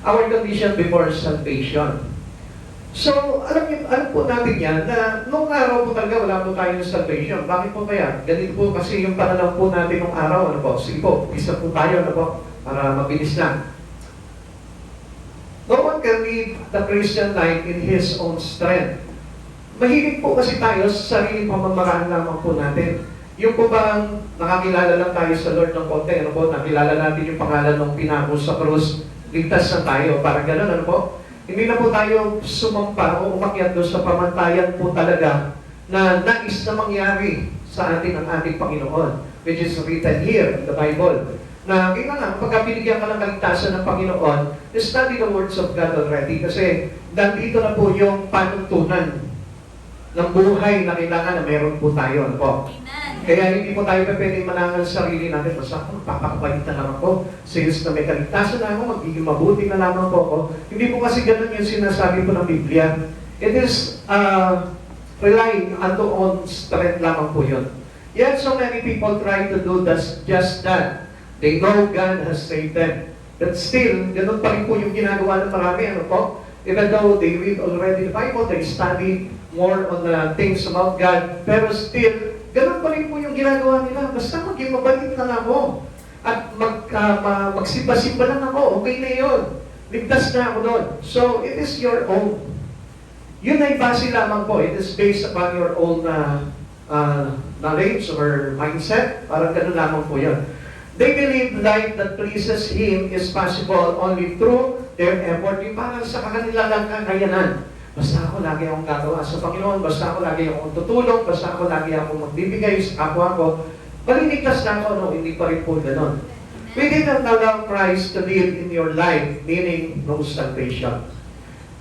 Our condition before salvation. So, alam po natin yan na nung araw po talaga wala po tayong salvation. Bakit po kaya? Ganito po kasi yung pananaw po natin nung araw. Ano po? Sige po, isa po tayo, ano po? Para mabilis lang. No one can live the Christian life in his own strength. Mahilig po kasi tayo sa sariling pamamaraan lamang po natin. Yung po bang nakakilala lang tayo sa Lord ng konti, ano po, nakilala natin yung pangalan ng pinako sa krus, ligtas na tayo, parang gano'n, ano po? Hindi na po tayo sumampa o umakyat doon sa pamantayan po talaga na nais na mangyari sa atin ang ating Panginoon, which is written here in the Bible. Na kailangan, pagka binigyan ka ng kaligtasan ng Panginoon, study the words of God already kasi nandito na po yung panuntunan ng buhay na kailangan na meron po tayo, ano po? Kaya hindi po tayo pwedeng manangan sa sarili natin. Basta ako, magpapakabait na lang ako. Since na may kaligtasan na ako, magiging mabuti na lamang po ako. Hindi po kasi ganun yung sinasabi po ng Biblia. It is relying unto own strength lamang po yun. Yet so many people try to do just that. They know God has saved them. But still, ganun pa rin po yung ginagawa ng marami. Ano po? Even though they read already the Bible, they study more on the things about God, pero still, ganun pa rin po yung ginagawa nila. Basta maging mabait na lang ako. At magsimba-simba lang ako. Okay na yun. Ligtas na ako doon. So, it is your own. Yun ay base lamang po. It is based upon your own knowledge or mindset. Parang ganun lamang po yun. They believe life that pleases Him is possible only through their effort. Yung parang sa kanila lang kakayanan. Basta ako lagi akong gagawa sa Panginoon, basta ako lagi akong tutulong, basta ako lagi akong magbibigay sa kapwa ko. Paliligtas na ako, no? Hindi pa rin po ganon. We didn't allow Christ to live in your life, meaning no salvation.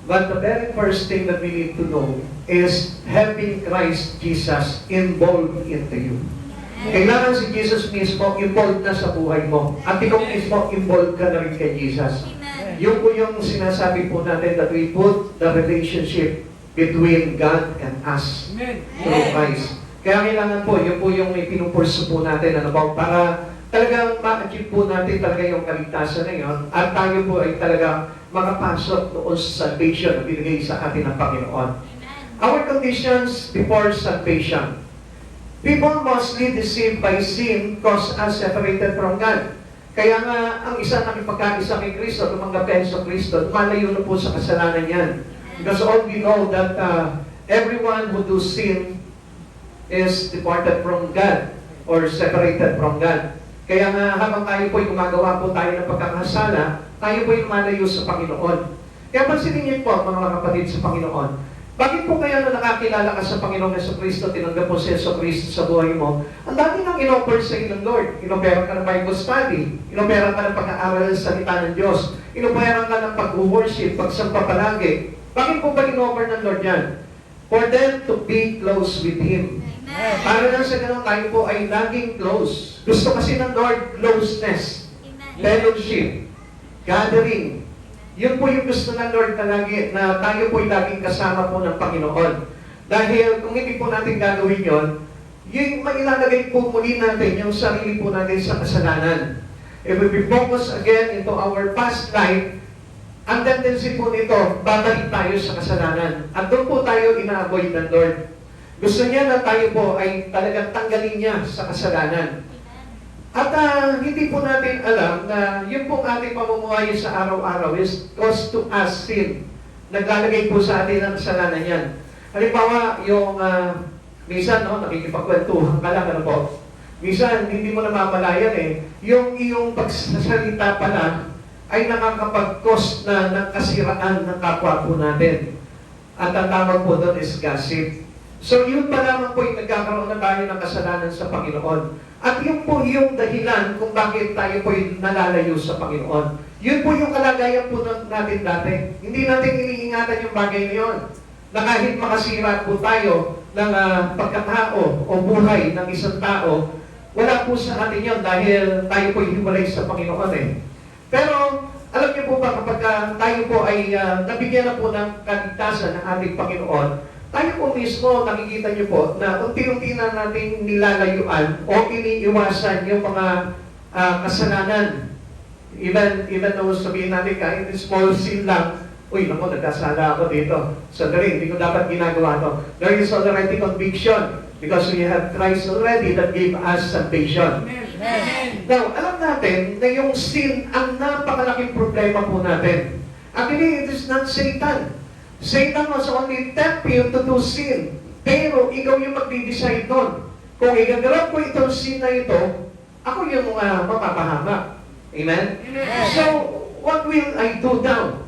But the very first thing that we need to know is having Christ Jesus involved into you. Kailangan si Jesus mismo involved na sa buhay mo. At ikaw mismo involved ka na rin kay Jesus. Yung po yung sinasabi po natin that we put the relationship between God and us through Christ. Kaya kailangan po, yun po yung pinupurso po natin para talagang ma-achieve po natin talaga yung kaligtasan na yun at tayo po ay talagang makapasok noon sa salvation na binigay sa atin ng Panginoon. Our conditions before salvation. People mostly deceived by sin cause us separated from God. Kaya nga, ang isa nakipagkaisa kay Kristo, tumanggap yan sa Kristo, malayo na po sa kasalanan yan. Because all we know that everyone who do sin is departed from God or separated from God. Kaya nga, habang tayo po'y gumagawa po tayo ng pagkakasala, tayo po'y lumalayo sa Panginoon. Kaya pansinin niyo po, mga kapatid sa Panginoon, bakit po kaya na nakakilala ka sa Panginoong Yesu Cristo, tinanggap mo si Yesu Cristo sa buhay mo, ang dami nang in-offer sa iyo ng Lord. Inoperan ka ng Bible study, inoperan ka ng pag-aaral ng salita ng Diyos, inoperan ka ng pag-worship, pagsamba palagi. Bakit po ba in-offer ng Lord yan? For them to be close with Him. Amen. Para lang sa ganun, tayo po ay laging close. Gusto kasi ng Lord, closeness, fellowship, gathering. Yun po yung gusto ng Lord na tayo po ay laging kasama po ng Panginoon. Dahil kung hindi po natin gagawin yun, yung mailalagay po muli natin yung sarili po natin sa kasalanan. If we focus again into our past life, ang tendency po nito, babalik tayo sa kasalanan. At doon po tayo ina-avoid ng Lord. Gusto niya na tayo po ay talagang tanggalin niya sa kasalanan. At hindi po natin alam na yung pong ating pamumuhay sa araw-araw is cause to us sin. Naglalagay po sa atin ang kasalanan yan. Halimbawa, yung minsan, nakikipagkwentuhan ka lang, ano po? Minsan, hindi mo namamalayan yung iyong pagsasalita pala ay nakakapag-cause na ng kasiraan ng kapwa po natin. At ang tawag po doon is gossip. So yun pa lamang po yung nagkakaroon na tayo ng kasalanan sa Panginoon. At yun po yung dahilan kung bakit tayo po yung nalalayo sa Panginoon. Yun po yung kalagayan po natin dati. Hindi natin iniingatan yung bagay na yun. Na kahit makasira po tayo ng pagkatao o buhay ng isang tao, wala po sa atin yun dahil tayo po hiwalay sa Panginoon Pero alam niyo po ba kapag tayo po ay nabigyan na po ng kaligtasan ng ating Panginoon, tayo po mismo, nakikita niyo po, na unti-unti na natin nilalayuan o iniiwasan yung mga kasalanan. Even though sabihin natin kahit small sin lang, uy, naku, nagkasala ako dito. Sandali, hindi ko dapat ginagawa to. There is already conviction because we have Christ already that gave us salvation. Now, alam natin na yung sin ang napakalaking problema po natin. Actually, it is not Satan. Satan was only tempt you to do sin. Pero ikaw yung magdi-decide nun. Kung igagawin ko itong sin na ito, ako yung mapapahamak. Amen? So, what will I do now?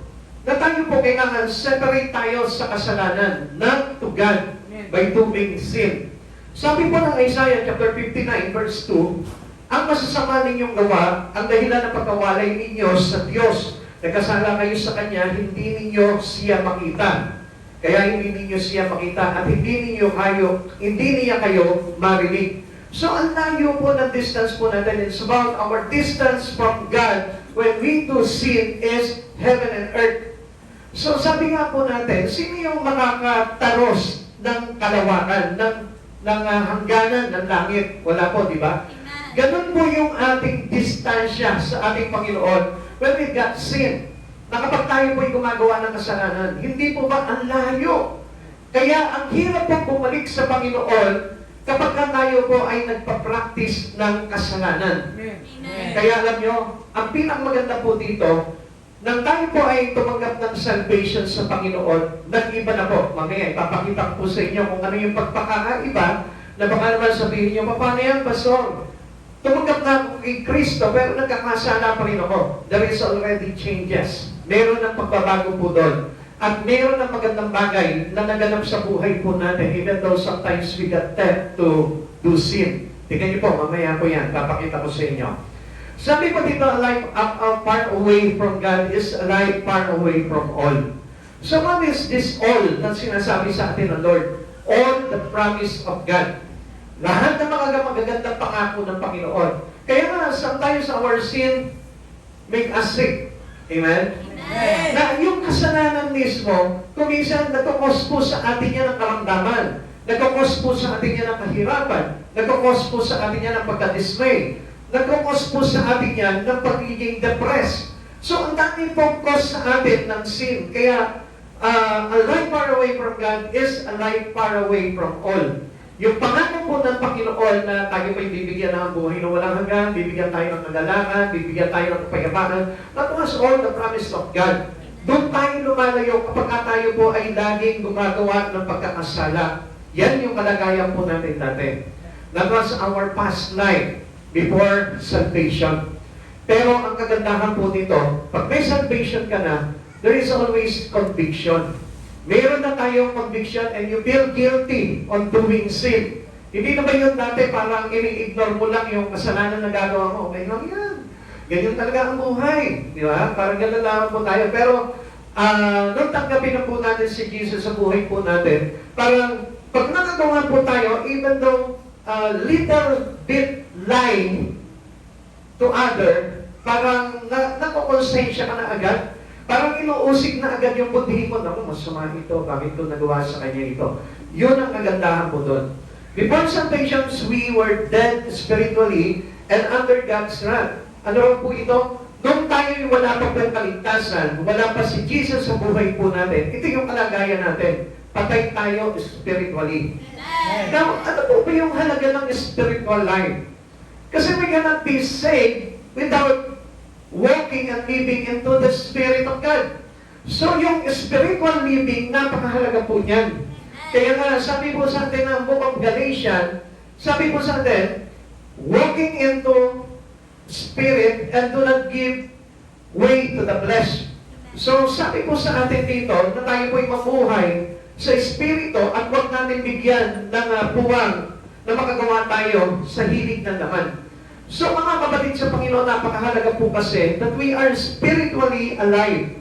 Na tayo po kailangan separate tayo sa kasalanan, not to God, by doing sin. Sabi po ng Isaiah chapter 59 verse 2, ang masasama ninyong gawa, ang dahilan ng pagkawalay ninyo sa Diyos. Nagkasala kayo sa Kanya, hindi ninyo siya makita. Kaya hindi ninyo siya makita at hindi niya kayo marinig. So, ang layo po ng distance po natin. It's about our distance from God when we do sin is heaven and earth. So, sabi nga po natin, sino yung makakataros ng kalawakan, ng hangganan ng langit? Wala po, di ba? Ganun po yung ating distansya sa ating Panginoon when we got sin. Na kapag tayo po'y gumagawa ng kasalanan, hindi po ba ang layo? Kaya ang hirap po bumalik sa Panginoon kapag tayo po ay nagpa-practice ng kasalanan. Amen. Kaya alam nyo, ang pinakamaganda po dito, nang tayo po ay tumanggap ng salvation sa Panginoon, nag-iba na po. Mamaya, ipapakita ko po sa inyo kung ano yung pagpakaiba na baka naman sabihin nyo, paano yan, Pastor? Tumanggap na ako kay Kristo, pero nagkakasala pa rin ako. There is already changes. Meron ng pagbabago po doon. At meron ng magandang bagay na naganap sa buhay po natin, even though sometimes we got tempted to do sin. Tingnan niyo po, mamaya po yan, papakita ko sa inyo. Sabi po dito, a life far away from God is a life far away from all. So what is this all na sinasabi sa atin ng Lord? All the promise of God. Lahat ng mga magagandang pangako ng Panginoon. Kaya nga, sometimes our sin make us sick. Amen? Amen. Na yung kasalanan mismo, kung minsan nagkakos po sa atin yan ng karamdaman, nagkakos po sa atin yan ng kahirapan, nagkakos po sa atin yan ng pagkadismay, nagkakos po sa atin yan ng pagiging depressed. So, ang daming pong cause sa atin ng sin. Kaya, a life far away from God is a life far away from all. Yung pangako po ng Panginoon na tayo po'y bibigyan ng buhay na walang hanggan, bibigyan tayo ng kagalangan, bibigyan tayo ng kapayapaan, that was all the promise of God. Doon tayo lumalayo kapag tayo po ay laging gumagawa ng pagkakasala. Yan yung kalagayan po natin dati. That was our past life before salvation. Pero ang kagandahan po dito, pag may salvation ka na, there is always conviction. Meron na tayong conviction and you feel guilty on doing sin. Hindi na ba yun dati parang ini-ignore mo lang yung kasalanan na gagawa mo? Okay lang yan. Ganyan talaga ang buhay. Di ba? Parang ganun lang po tayo. Pero nung tanggapin na po natin si Jesus sa buhay po natin, parang pag nakagawa po tayo, even though little bit lie to other, parang nakukonsensya ka na agad. Parang inuusig na agad yung budhi mo, naku, masama ito, bakit ko nagawa sa kanya ito? Yun ang kagandahan po doon. Before salvation, we were dead spiritually and under God's wrath. Ano po ito? Nung tayo wala pa po kaligtasan, wala pa si Jesus sa buhay po natin, ito yung kalagayan natin. Patay tayo spiritually. Now, ano po ba yung halaga ng spiritual life? Kasi we cannot be saved without walking and living into the Spirit of God. So, yung spiritual living, napakahalaga po niyan. Kaya nga, sabi po sa atin ng Book of Galatians, sabi po sa atin, walking into Spirit and do not give way to the flesh. So, sabi po sa atin dito, na tayo po'y mabuhay sa Espiritu at huwag natin bigyan ng puwang na makagawa tayo sa hilig ng laman. So mga kapatid sa Panginoon, napakahalaga po kasi that we are spiritually alive.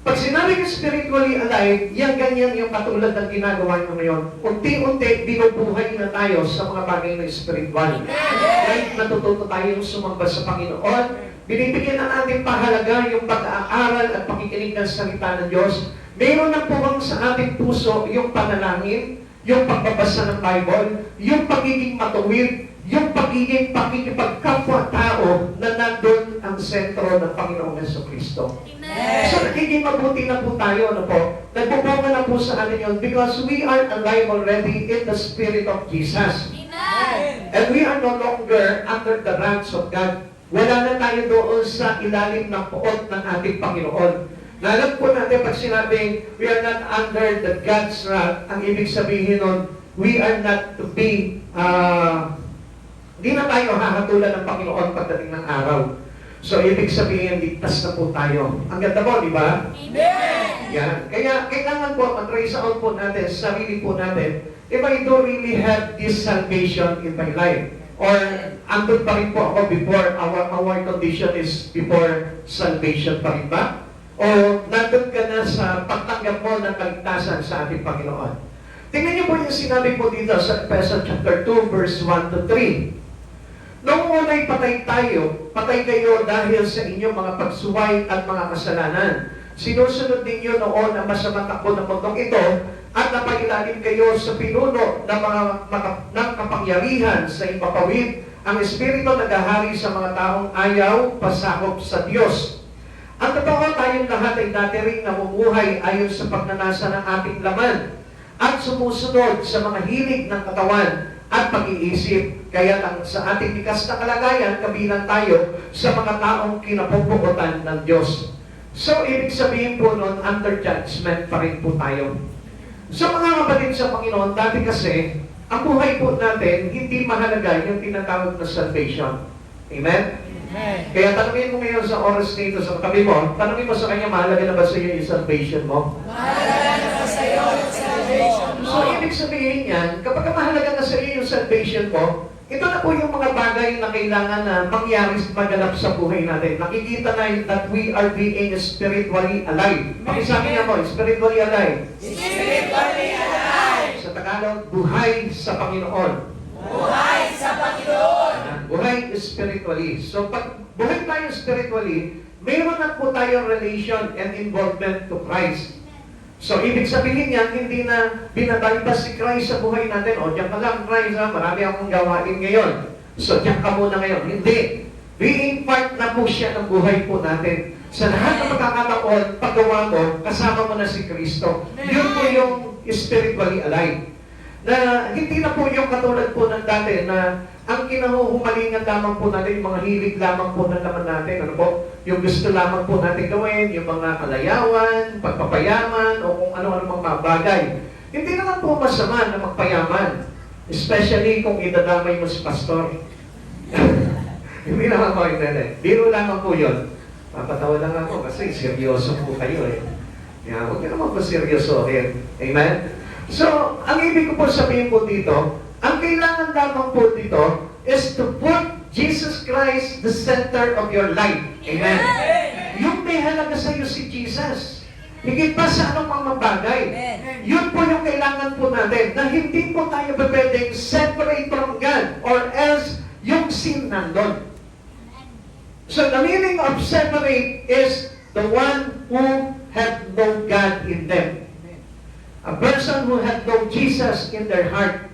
Pag sinabing spiritually alive, yan ganyan yung katulad ng ginagawa nyo ngayon. Unti-unti, binubuhay na tayo sa mga bagay na spiritual. Right? Natututo tayong sumamba sa Panginoon. Binibigyan na natin pahalaga yung pag-aaral at pakikinig ng salita ng Diyos. Meron na puwang sa ating puso yung panalangin, yung pagbabasa ng Bible, yung pagiging matuwid, yung pagiging pakikipagkapwa-tao na nandun yun ang sentro ng Panginoong Jesucristo. Amen. So, nagiging mabuti na po tayo, ano po? Nagbubunga na po sa atin yun because we are alive already in the Spirit of Jesus. Amen. And we are no longer under the wrath of God. Wala na tayo doon sa ilalim ng poot ng ating Panginoon. Alam po natin pag sinabing we are not under the God's wrath, ang ibig sabihin nun, we are not to be, di na tayo hahatulan ng Panginoon pagdating ng araw. So, ibig sabihin, ligtas na po tayo. Ang ganda po, di ba? Amen. Yan. Kaya, kailangan po, mag-trace out po natin, sarili po natin, if I don't really have this salvation in my life, or andun pa rin po ako before, our condition is before salvation pa rin ba? O nandun ka na sa pagtanggap mo ng kaligtasan sa ating Panginoon. Tingnan niyo po yung sinabi po dito sa Ephesians chapter 2, verse 1 to 3. Noong una'y patay kayo dahil sa inyong mga pagsuway at mga kasalanan. Sinusunod ninyo noon ang masamang takbo ng mundong ito at napailalim kayo sa pinuno ng ng kapangyarihan sa impapawid. Ang Espiritu naghahari sa mga taong ayaw pasakop sa Diyos. Ang totoo, tayong lahat ay dati ring namumuhay ayon sa pagnanasa ng ating laman at sumusunod sa mga hilig ng katawan at pag-iisip. Kaya lang sa ating likas na kalagayan, kabilang tayo sa mga taong kinapupukutan ng Diyos. So, ibig sabihin po nun, under judgment pa rin po tayo. So, mga kapatid sa Panginoon, dati kasi, ang buhay po natin, hindi mahalaga yung tinatawag na salvation. Amen? Amen. Kaya tanungin mo ngayon sa oras nito sa katabi mo, tanungin mo sa kanya, mahalaga na ba sa iyo yung salvation mo? Mahalaga na ba sa iyo yung salvation mo? So, ibig sabihin yan, kapag mahalaga na sa iyo yung salvation mo, ito na po yung mga bagay na kailangan na mangyari maganap sa buhay natin. Nakikita na that we are being spiritually alive. Pakisabi nga mo, spiritually alive. Spiritually alive. Sa Tagalog, buhay sa Panginoon. Buhay sa Panginoon. Buhay spiritually. So, pag buhay tayo spiritually, mayroon na po tayong relation and involvement to Christ. So, ibig sabihin yan, hindi na binabalbas si Christ sa buhay natin. O, diyan ka lang, Christ, ha? Marami akong gawain ngayon. So, diyan ka muna ngayon. Hindi. Being part na po siya ng buhay po natin. Sa lahat ng magkakataon, paggawa mo, kasama mo na si Kristo. Yun po yung spiritually alive. Na hindi na po yung katulad po ng dati na ang kinahuhumalingan lamang po natin, yung mga hilig lamang po na naman natin, ano po, yung gusto lamang po natin gawin, yung mga kalayawan, pagpapayaman, o kung ano-ano mga bagay. Hindi naman po masama na magpayaman, especially kung idadamay mo si pastor. Hindi naman po yung biro lamang po yun. Papatawa lang ako kasi seryoso po kayo eh. Kaya huwag niyo naman po seryosohin. Amen? So, ang ibig ko po sabihin po dito, ang kailangan lamang po dito is to put Jesus Christ the center of your life. Amen? Yung may halaga sa iyo si Jesus. Higit pa sa anong mga bagay. Yun po yung kailangan po natin, na hindi po tayo pwedeng separate from God or else yung sin nandun. So the meaning of separate is the one who have no God in them. A person who had no Jesus in their heart.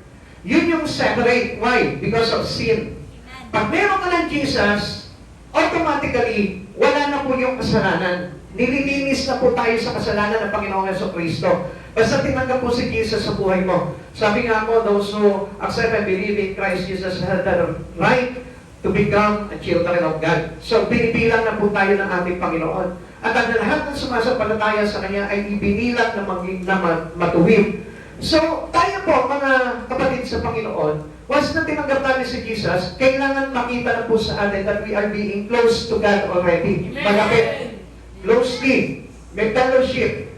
Yun yung separate. Why? Because of sin. Pag meron ka ng Jesus, automatically, wala na po yung kasalanan. Nililinis na po tayo sa kasalanan ng Panginoong Jesucristo. Basta tinanggap po si Jesus sa buhay mo. Sabi nga po, those who accept and believe in Christ Jesus have the right to become a children of God. So, binibilang na po tayo ng ating Panginoon. At ang lahat ng sumasampalataya sa Kanya ay ibinilang na matuwid. So, tayo po, mga kapatid sa Panginoon, once na tinanggap natin si Jesus, kailangan makita na po sa atin that we are being close to God already. Malapit. Closely. May fellowship.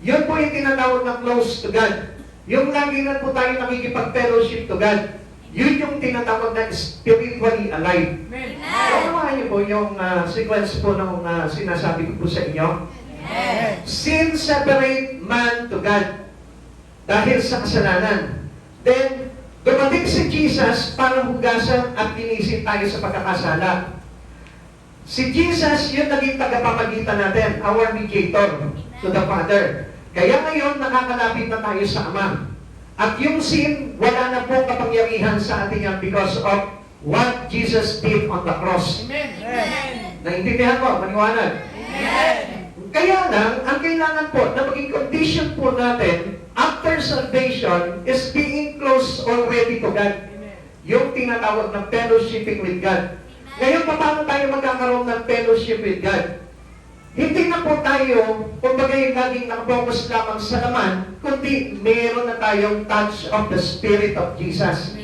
Yun po yung tinatawag na close to God. Yung lagi na po tayo nakikipag-fellowship to God. Yun yung tinatawag na spiritually alive. Nakuha niyo po yung sequence po ng sinasabi ko po sa inyo. Sin separate man to God. Dahil sa kasalanan. Then, dumating si Jesus para hugasan at linisin tayo sa pagkakasala. Si Jesus, yun naging tagapamagitan natin, our mediator to the Father. Kaya ngayon, nakakalapit na tayo sa Ama. At yung sin, wala na po kapangyarihan sa atin yan because of what Jesus did on the cross. Amen. Naintindihan mo? Maniwanag? Kaya lang, ang kailangan po na maging condition po natin after salvation is being close already to God. Yung tinatawag na fellowshipping with God. Ngayon, paano tayo magkakaroon ng fellowship with God? Hindi na po tayo, kumbaga yung laging nakapokus lamang sa laman, kundi meron na tayong touch of the Spirit of Jesus.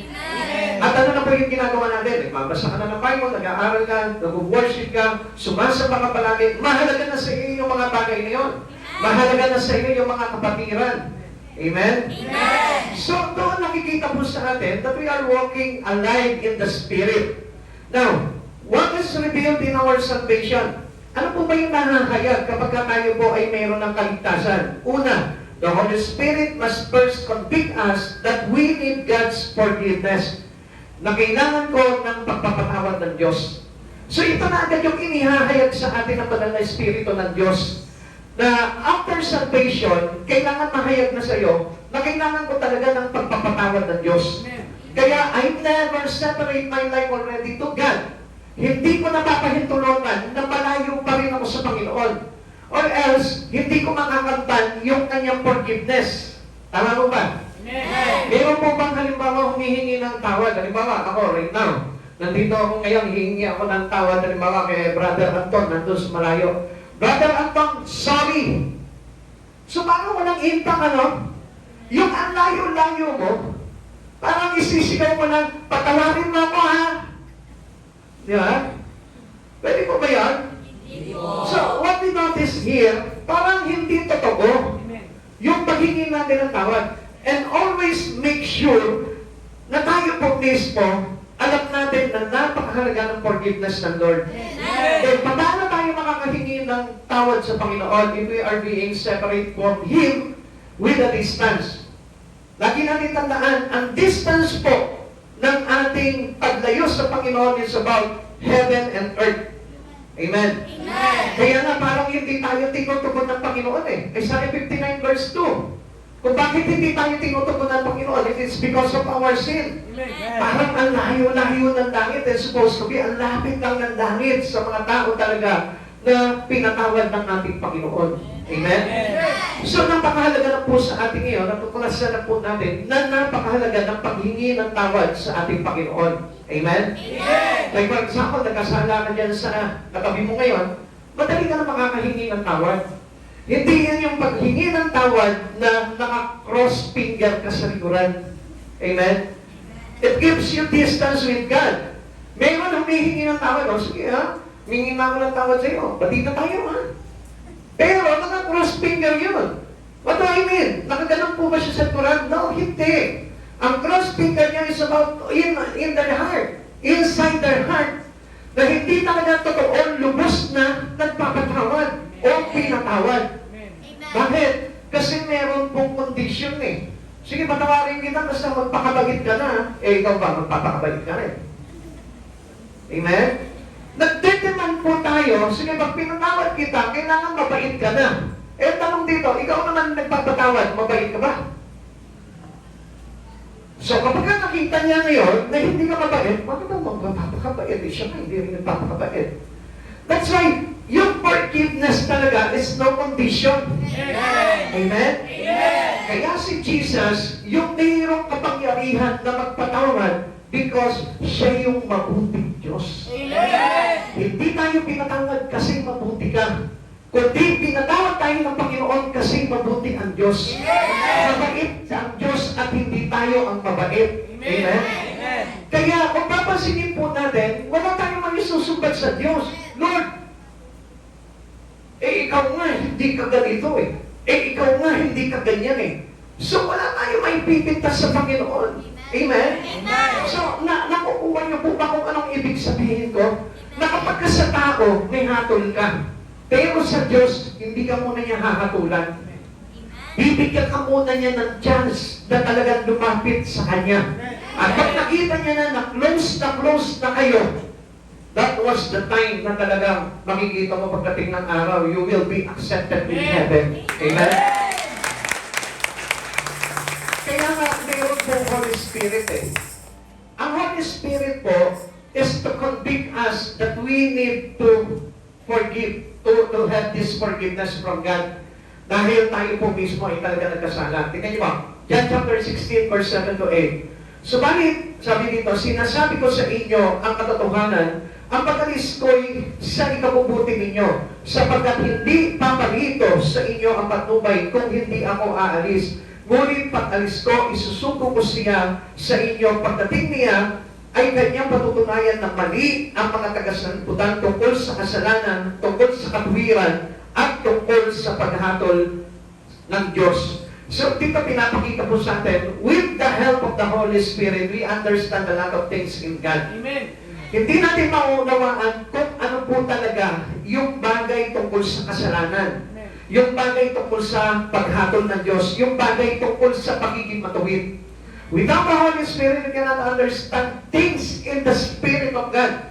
At ano na po yung ginagawa natin? Magbasa ka na ng Bible, nag-aaral ka, nag-worship ka, sumasamba ka palagi. Mahalaga na sa iyo yung mga bagay na yun. Mahalaga na sa iyo yung mga kapatiran. Amen? So, doon nakikita po sa atin that we are walking alive in the Spirit. Now, what is revealed in our salvation? Ano po ba yung nahahayag kapag tayo po ay mayroon ng kaligtasan? Una, the Holy Spirit must first convict us that we need God's forgiveness. Na kailangan ko ng pagpapatawad ng Diyos. So ito na agad yung inihahayag sa atin ng banal na Espiritu ng Diyos. Na after salvation, kailangan mahayag na sa iyo na kailangan ko talaga ng pagpapatawad ng Diyos. Kaya I never separate my life already to God. Hindi ko napapahintulutan na malayo pa rin ako sa Panginoon. Or else, hindi ko makakamtan yung kanyang forgiveness. Tama mo ba? Meron po bang halimbawa humihingi ng tawad? Halimbawa, ako right now, nandito ako ngayon, hihingi ako ng tawad, halimbawa kay Brother Anton, nandun sa malayo. Brother Anton, sorry! So paano walang impact, ano? Yung ang layo-layo mo, parang isisigaw mo lang, patawarin mo ako, ha? Di ba? Pwede po ba yan? So, what we notice here, parang hindi totoo yung paghingi natin ng tawad. And always make sure na tayo po mismo, alam natin na napakahalaga ng forgiveness ng Lord. And paano tayo makakahingi ng tawad sa Panginoon if we are being separate from Him with a distance? Lagi natin tandaan, ang distance po ng ating paglayo sa Panginoon is about heaven and earth. Amen? Kaya nga parang hindi tayo tinutugon ng Panginoon eh. Isaiah 59 verse 2. Kung bakit hindi tayo tinutugon ng Panginoon, it is because of our sin. Parang ang layo-layo ng langit is supposed to be, ang lapit lang ng langit sa mga tao talaga na pinatawad ng ating Panginoon. Amen? So, napakahalaga na po sa ating ngayon, natuklasan na po natin na napakahalaga ng paghingi ng tawad sa ating Panginoon. Amen? Like for example, nagkasala ka dyan sa katabi mo ngayon, madali ka na makakahingi ng tawad. Hindi yan yung paghingi ng tawad na naka-cross finger ka sa likuran. Amen? It gives you distance with God. Mayroon humihingi ng tawad. O, sige ha, humingi na ako ng tawad sa iyo. Pati na tayo ha. Pero naka-cross finger yun. What do I mean? Nakaganon po ba siya sa likuran? No, hindi. Ang cross finger niya is about in their heart. Inside their heart. Na hindi talaga totoo lubos na nagpapatawad o pinatawad. Bakit? Kasi meron pong condition eh. Sige, patawarin kita kasi magpakabagit ka na. Eh, ikaw ba? Magpapakabagit ka rin. Amen? Nagdedemand po tayo. Sige, pag pinatawad kita, kailangan mabait ka na. Eh, tanong dito, ikaw naman nagpapatawad, mabait ka ba? So, kapag nakita niya ngayon na hindi ka mabait, bakit ang magpapakabait? Siya nga, hindi rin nagpapakabait. That's why, yung forgiveness talaga is no condition. Amen? Kaya si Jesus, yung mayroong kapangyarihan na magpatawad because siya yung mabuting Diyos. Hindi tayo pinatawad kasi mabuti ka. Kundi pinatawad tayo ng Panginoon kasi mabuti ang Diyos. Mabait ang Diyos at hindi tayo ang mabait. Amen? Kaya kung papansinin po natin, wala tayong manisusumbat sa Diyos. Lord, ikaw nga hindi ka ganito eh. Ikaw nga hindi ka ganyan eh. So wala tayo maipipintas sa Panginoon. Amen? So, nakukuha niyo po ba kung anong ibig sabihin ko? Na kapag ka sa tao, may hatol ka. Pero sa Diyos, hindi ka muna niya hahatulan. Bibigyan ka muna niya ng chance na talagang lumapit sa Kanya. At pag nakita niya na close na kayo, that was the time na talagang makikita mo pagdating ng araw, you will be accepted in heaven. Amen? Kaya nga, mayroon po Holy Spirit eh. Ang Holy Spirit po is to convict us that we need to forgive, to have this forgiveness from God. Dahil tayo po mismo ay talaga nagkasala. Tingnan niyo ba? John chapter 16, verse 7 to 8. Subalit, sabi dito, sinasabi ko sa inyo ang katotohanan, ang pag-alis ko'y sa ikabubuti ninyo, sapagkat hindi paparito sa inyo ang patnubay kung hindi ako aalis. Ngunit pag-alis ko, isusuko ko siya sa inyo. Pagdating niya, ay kanyang patutunayan na mali ang mga tagasanputan tungkol sa kasalanan, tungkol sa katwiran, at tungkol sa paghatol ng Diyos. So, dito pinapakita po sa atin, with the help of the Holy Spirit, we understand a lot of things in God. Amen. Hindi natin maunawaan kung ano po talaga yung bagay tungkol sa kasalanan, yung bagay tungkol sa paghatol ng Diyos, yung bagay tungkol sa pagiging matuwid. Without the Holy Spirit, we cannot understand things in the Spirit of God.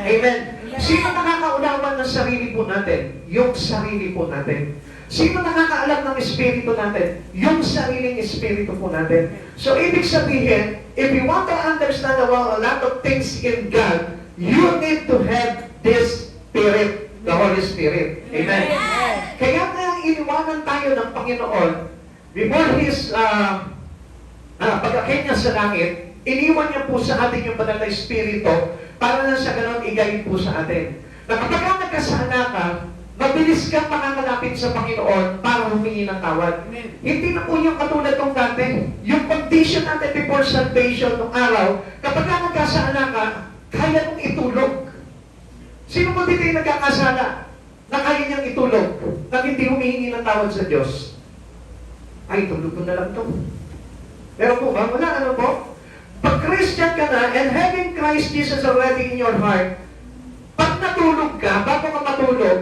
Amen. Sino nakakaunawan ng sarili po natin? Yung sarili po natin. Sino nakakaalam ng Espiritu natin? Yung sariling Espiritu po natin. So, ibig sabihin, if you want to understand about a lot of things in God, you need to have this Spirit, the Holy Spirit. Amen. Kaya nga iniwanan tayo ng Panginoon before His pagkakit niya sa langit, iniwan niya po sa atin yung banal na Espiritu para na sa ganon igayin po sa atin. Na kapag ka nagkasala ka, mabilis kang makakalapit sa Panginoon para humingi ng tawad. Hindi na po yung katulad ng dati. Yung condition natin before salvation ng araw, kapag ka nagkasala ka, kaya mong itulog. Sino mo dito yung nagkakasala na kaya niyang itulog na hindi humihingi ng tawad sa Diyos? Ay, tulog ko na lang ito. Pero po ba? Wala, ano po? Pag Christian ka na and having Christ Jesus already in your heart, pag natulog ka, bago ka matulog,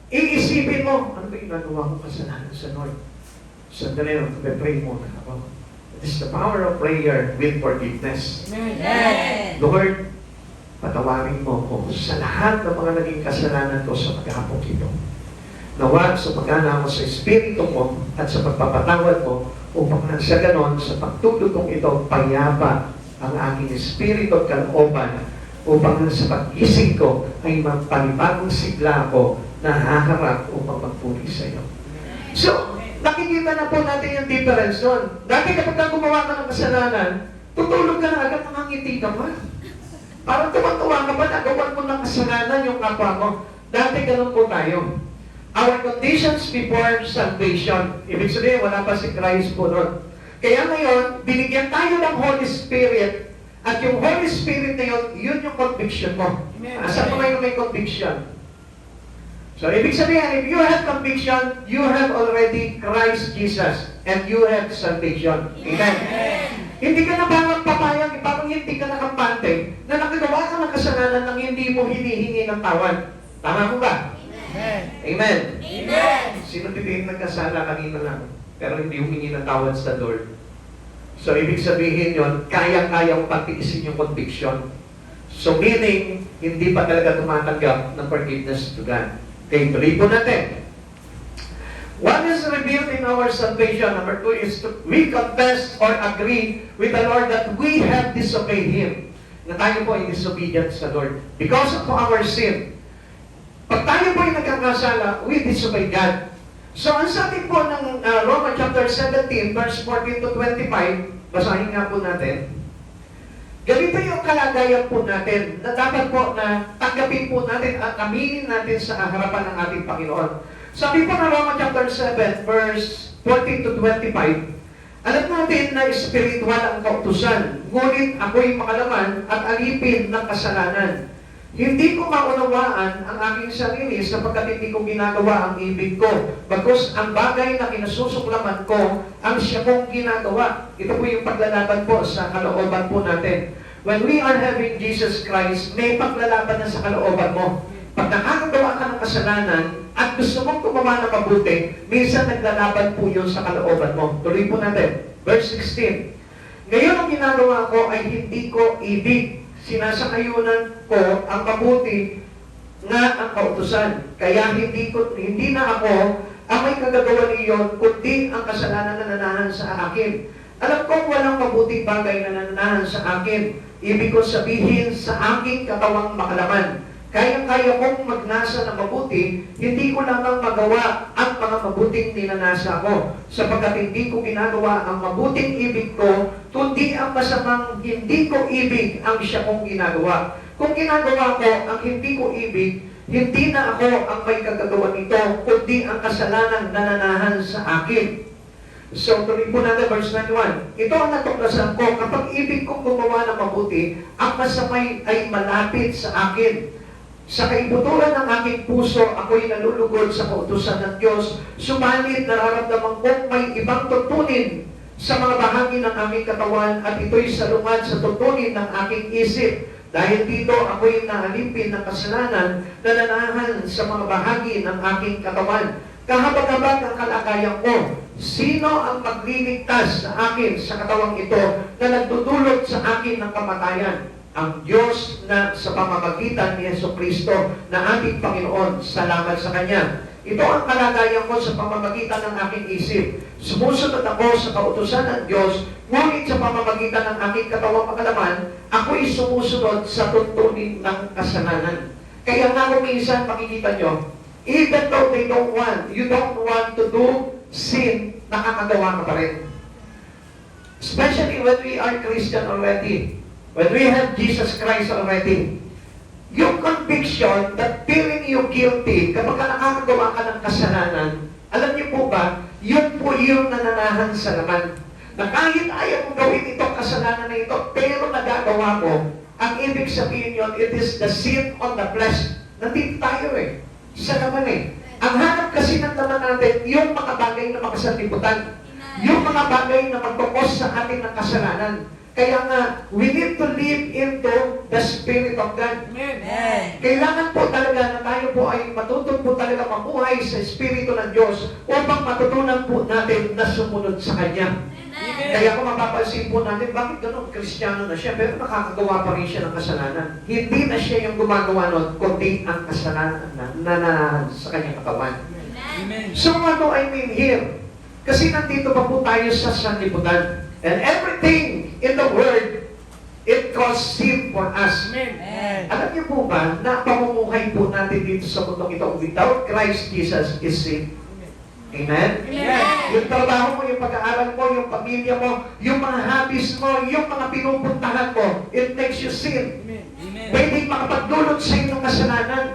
iisipin mo, ano ba yung nagawa ko kasalanan sa Lord? Sandali lang, pray muna ako. It is the power of prayer with forgiveness. Amen. Lord, patawarin mo ko sa lahat ng mga naging kasalanan ko sa paghapong ito. Nawa, sumagana ako sa Espiritu mo at sa pagpapatawad mo upang nang sa ganon, sa pagtulog kong ito, payapa ang aking Espiritu at kalooban upang nang sa pag-gising ko ay magpanibagong sigla ako na haharap upang magpuri sa iyo. So, nakikita na po natin yung difference nun. Dati kapag gumawa ka ng kasalanan, tutulog ka na agad, nakangiti ka pa. Parang tuwa-tuwa ka pa, nagawan mo ng kasalanan yung kapwa mo. Dati ganun po tayo. Our conditions before salvation. Ibig sabihin, wala pa si Christ po nun. Kaya ngayon, binigyan tayo ng Holy Spirit, at yung Holy Spirit na yun, yun yung conviction mo. Asa mo ngayon may conviction? So, ibig sabihin, if you have conviction, you have already Christ Jesus, and you have salvation. Amen? Hindi ka na parang papayag, parang hindi ka nakampante, na nakagawa ka ng kasalanan nang hindi mo hinihingi ng tawad. Tama mo ba? Amen. Amen. Sino dito yung nagkasala kanina lang, pero hindi humingi ng tawad sa Lord? So, ibig sabihin yon, kayang-kayang patiisin yung conviction. So, meaning, hindi pa talaga tumatanggap ng forgiveness to God. Okay, tuloy po natin. What is revealed in our salvation? Number 2 is we confess or agree with the Lord that we have disobeyed Him. Na tayo po ay disobedient sa Lord. Because of our sin. Pag tayo po ay nagkakasala, we disobey God. So, ang sabi po ng Romans chapter 17, verse 14 to 25, basahin nga po natin. Ganito yung kalagayan po natin na dapat po na tanggapin po natin at aminin natin sa harapan ng ating Panginoon. Sabi po ng Romans chapter 7, verse 14 to 25, alam natin na espiritual ang kautusan, ngunit ako'y makalaman at alipin ng kasalanan. Hindi ko maunawaan ang aking sarili sapagkat hindi ko ginagawa ang ibig ko. Bagkus ang bagay na kinasusuklaman ko, ang siya kong ginagawa. Ito po yung paglalaban po sa kalooban po natin. When we are having Jesus Christ, may paglalaban na sa kalooban mo. Pag nakakagawa ka ng kasalanan at gusto mong gumawa ng mabuti, minsan naglalaban po yun sa kalooban mo. Tuloy po natin. Verse 16. Ngayon ang ginagawa ko ay hindi ko ibig. Sinasakayunan ko ang mabuti nga ang kautusan. Kaya hindi na ako ang may kagagawa niyon, kundi ang kasalanan na nananahan sa akin. Alam ko walang mabuting bagay na nananahan sa akin. Ibig ko sabihin sa aking katawang makalaman. Kaya kong magnasa ng mabuti, hindi ko lamang magawa ang mga mabuting ninanasa ko, sapagkat hindi ko ginagawa ang mabuting ibig ko, kundi ang masamang hindi ko ibig ang siya kong ginagawa. Kung ginagawa ko ang hindi ko ibig, hindi na ako ang may kagagawa nito, kundi ang kasalanan na nananahan sa akin. So, tuloy po natin verse 91. Ito ang natuklasan ko, kapag ibig kong gumawa ng mabuti, ang masamay ay malapit sa akin. Sa kaibuturan ng aking puso, ako'y nalulugod sa kautusan ng Diyos. Subalit, nararamdaman kong may ibang tutunin sa mga bahagi ng aming katawan at ito'y salungat sa tutunin ng aking isip. Dahil dito, ako'y naalimpin ng kasalanan na nanahan sa mga bahagi ng aking katawan. Kahabag-habag ang kalagayan ko. Sino ang magliligtas sa akin sa katawang ito na nagdudulot sa akin ng kamatayan? Ang Diyos na sa pamamagitan ni Jesucristo na ating Panginoon. Salamat sa Kanya. Ito ang kalagayan ko sa pamamagitan ng aking isip. Sumusunod ako sa kautusan ng Diyos, ngunit sa pamamagitan ng aking katawang makalaman, ako'y sumusunod sa tuntunin ng kasalanan. Kaya nga kung minsan makikita nyo, even though you don't want to do sin, nakakagawa ka pa rin. Especially when we are Christian already. When we have Jesus Christ already. Yung conviction that feeling you guilty kapag nakakagawa ka ng kasalanan, alam niyo po ba, yun po yung nananahan sa laman. Na kahit ayaw mo gawin itong kasalanan na ito, pero nagagawa mo, ang ibig sabihin yun, it is the sin on the flesh. Nandito tayo sa laman Ang hanap kasi ng laman natin, yung mga bagay na makasanlibutan. Yung mga bagay na magkukos sa atin ng kasalanan. Kaya nga, we need to live into the Spirit of God. Amen. Kailangan po talaga na tayo po ay matuto po talaga mabuhay sa Espiritu ng Diyos upang matutunan po natin na sumunod sa Kanya. Amen. Kaya kung mapapansin po natin, bakit ganun? Kristiyano na siya, pero nakakagawa pa rin siya ng kasalanan. Hindi na siya yung gumagawa nun, kundi ang kasalanan na nananahan sa kanyang katawan. Amen. So ano I mean here? Kasi nandito pa po tayo sa sanlibutan. And everything in the Word, it caused sin for us. Amen. Alam niyo po ba, na pamumuhay po natin dito sa mundong ito, without Christ Jesus is sin. Amen? Amen. Yung trabaho mo, yung pag-aaral mo, yung pamilya mo, yung mga hobbies mo, yung mga pinupuntahan mo, it makes you sin. Amen. Pwede makapagdulot sa inyong kasalanan.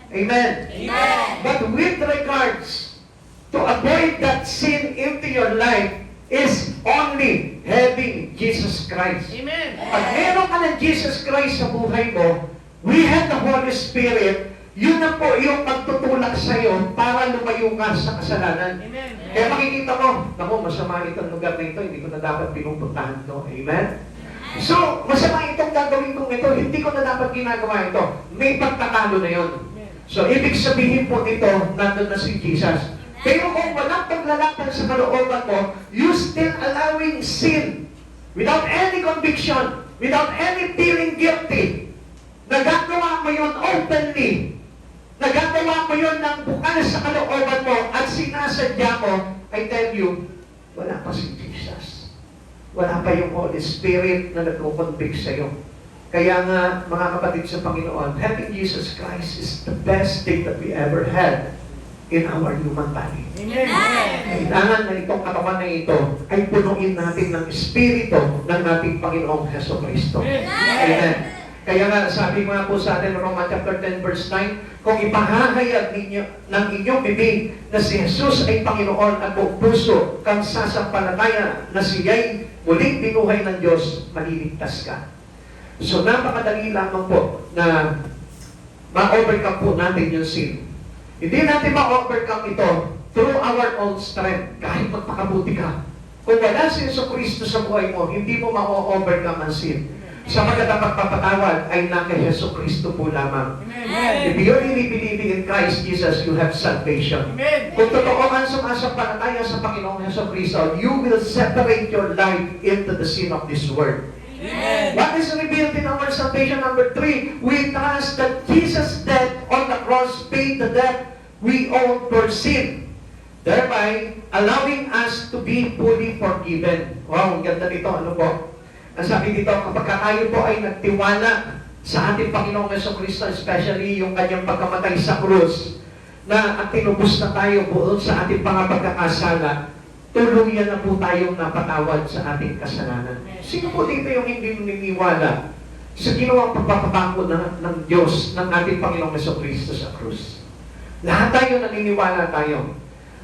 Amen? Amen. But with regards to avoid that sin into your life is only having Jesus Christ. Amen. Pag meron ka ng Jesus Christ sa buhay mo, we have the Holy Spirit, yun na po yung magtutulak sa iyo para lumayo ka sa kasalanan. Amen. Kaya makikita mo, naku, masama itong lugar na ito, hindi ko na dapat pinupuntahan ito. Amen? So, masama itong gagawin kong ito, hindi ko na dapat ginagawa ito. May pagtatalo na yun. So, ibig sabihin po nito, nandun na si Jesus. Pero kung walang paglalakad sa kalooban mo, you still allowing sin without any conviction, without any feeling guilty. Nagagawa mo yun openly. Nagagawa mo yun ng bukas sa kalooban mo at sinasadya mo, I tell you, wala pa si Jesus. Wala pa yung Holy Spirit na nagko-convict sa iyo. Kaya nga, mga kapatid sa Panginoon, having Jesus Christ is the best thing that we ever had in our human body. Amen. Kailangan na itong katawan na ito ay punuin natin ng Espiritu ng ating Panginoong Jesucristo. Amen. Kaya nga, sabi nga po sa atin, Romans chapter 10 verse 9, kung ipahahayag ninyo ng inyong bibig na si Jesus ay Panginoon at buong puso kang sasampalataya na siya'y muling binuhay ng Diyos, maliligtas ka. So, napakadali lamang po na ma-overcome po natin yung sin. Hindi natin ma-overcome ito through our own strength, kahit magpakabuti ka. Kung wala si Jesucristo sa buhay mo, hindi mo ma-overcome ang sin. Sapagkat ang pagpapatawad ay na kay Jesucristo po lamang. Amen. If you really believe in Christ Jesus, you have salvation. Amen. Kung totoo kang sumasampalataya sa Panginoong Jesucristo, you will separate your life into the sin of this world. Amen. What is revealed in our salvation? Number 3, we trust that Jesus' death on the cross paid the debt we owe for sin, thereby allowing us to be fully forgiven. Wow, ang ganda nito. Ano po? Ang sabi dito, kapag tayo po ay nagtiwala sa ating Panginoong Jesucristo, especially yung kanyang pagkamatay sa krus, na at tinubos na tayo buon sa ating mga pagkakasala, tuluyan na po tayong napatawad sa ating kasalanan. Sino po dito yung hindi naniniwala sa ginawang pagpapabako ng Diyos, ng ating Panginoong Jesucristo sa krus? Lahat tayo naniniwala tayo.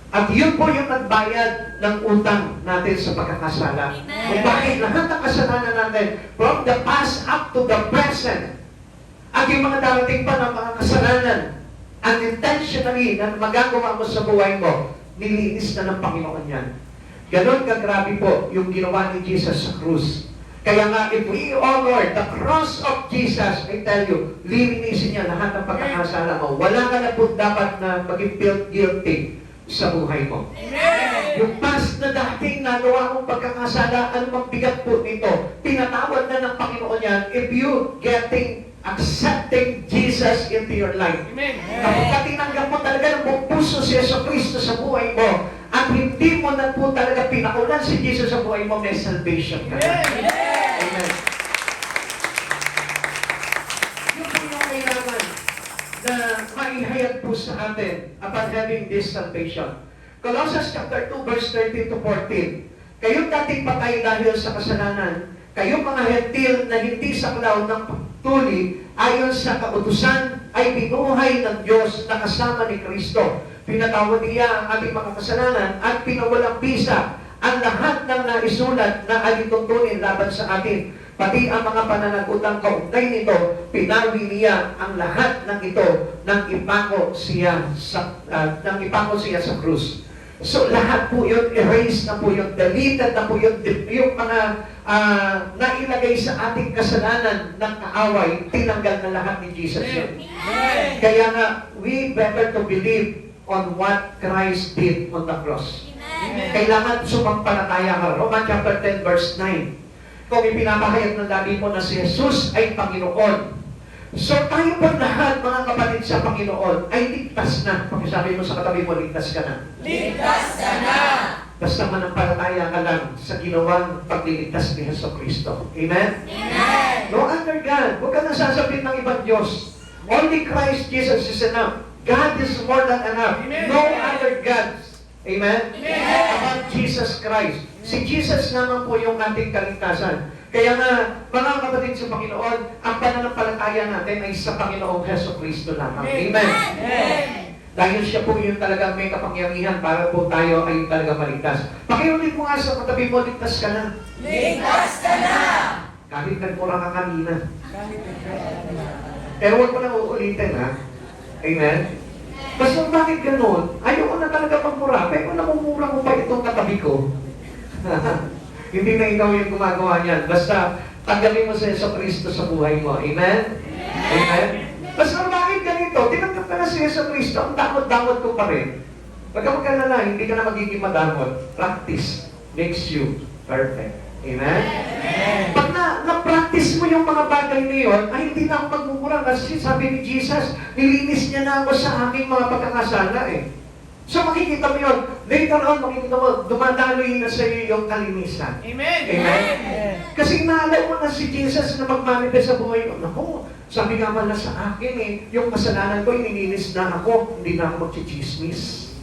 At yun po yung nagbayad ng utang natin sa pagkakasala. Kung bakit lahat ng kasalanan natin, from the past up to the present, at yung mga darating pa ng mga kasalanan, unintentionally na magagawa mo sa buhay mo, nilinis na ng Panginoon yan. Ganon kagrabe po yung ginawa ni Jesus sa krus. Kaya nga, if we honor the cross of Jesus, I tell you, lilinisin niya lahat ng pagkakasala mo. Wala ka na po dapat na maging feel guilty sa buhay mo. Amen. Yung past na dating nagawa mong pagkakasala, ano mang bigat po nito, pinatawad na ng Panginoon yan if you accepting Jesus into your life. Amen. Kapag tinanggap mo talaga ng buong puso si Jesucristo sa buhay mo, at hindi mo na po talaga pinakulan si Jesus sa buhay mo, may salvation ka na. Amen. Yun po yung kailangan na maihayag po sa atin upon having this salvation. Colossians chapter 2, verse 13 to 14. Kayong dating patay dahil sa kasalanan, kayong mga hentil na hindi saklaw ng pagtuli, ayon sa kautusan ay binuhay ng Diyos na kasama ni Kristo. Pinatawad niya ang ating mga kasalanan at pinawalang bisa ang lahat ng naisulat na alituntunin laban sa atin. Pati ang mga pananagutang kaugnay nito, pinawi niya ang lahat ng ito nang ipako siya sa krus. So lahat po yun, erased na po yun, deleted na po yun, yung mga nailagay sa ating kasalanan ng kaaway, tinanggal na lahat ni Jesus yun. Kaya nga, we better to believe on what Christ did on the cross. Kailangan sumampalataya ka. Romans chapter 10 verse 9. Kung ipinapahayag ng labi mo na si Jesus ay Panginoon. So tayo po lahat, mga kapatid sa Panginoon, ay ligtas na. Pakisabi mo sa katabi mo, ligtas ka na. Ligtas ka na. Basta manampalataya ka lang sa ginawang pagliligtas ni Jesucristo. Amen? Amen. No other God. Huwag ka nang sasabihin ng ibang Diyos. Only Christ Jesus is enough. God is more than enough. Amen. No other gods. Amen? Amen. About Jesus Christ. Si Jesus naman po yung ating kaligtasan. Kaya nga, mga kapatid sa Panginoon, ang pananampalataya natin ay sa Panginoong Jesucristo lamang. Amen. Amen. Dahil siya po yung talagang may kapangyarihan para po tayo ay talagang maligtas. Pakiulit mo nga sa katabi mo, ligtas ka na. Ligtas ka na. Kahit nagmura ka kanina. Pero huwag mo na uulitin, ha? Amen? Basta bakit ganun? Ayoko na talaga magmura. Pero namumura mo pa itong katabi ko. Hindi na ikaw yung gumagawa niyan. Basta tanggalin mo sa Jesucristo sa buhay mo. Amen? Amen? Basta bakit ganito? Tinanggap ka na si Jesucristo. Ang damot-damot ko pa rin. Pag ka magkalala, hindi ka na magiging madamot. Practice makes you perfect. Amen? Pag na-practice mo yung mga bagay na yun, ay hindi na ako magmumura. Kasi sabi ni Jesus, nilinis niya na ako sa aking mga pagkakasala eh. So makikita mo yun. Later on, makikita mo, dumadaloy na sa iyo yung kalinisan. Amen. Amen? Kasi naalala mo na si Jesus na magmanifest sa buhay mo. Naku, sabi nga pala sa akin eh, yung kasalanan ko, nilinis na ako, hindi na ako magchichismis.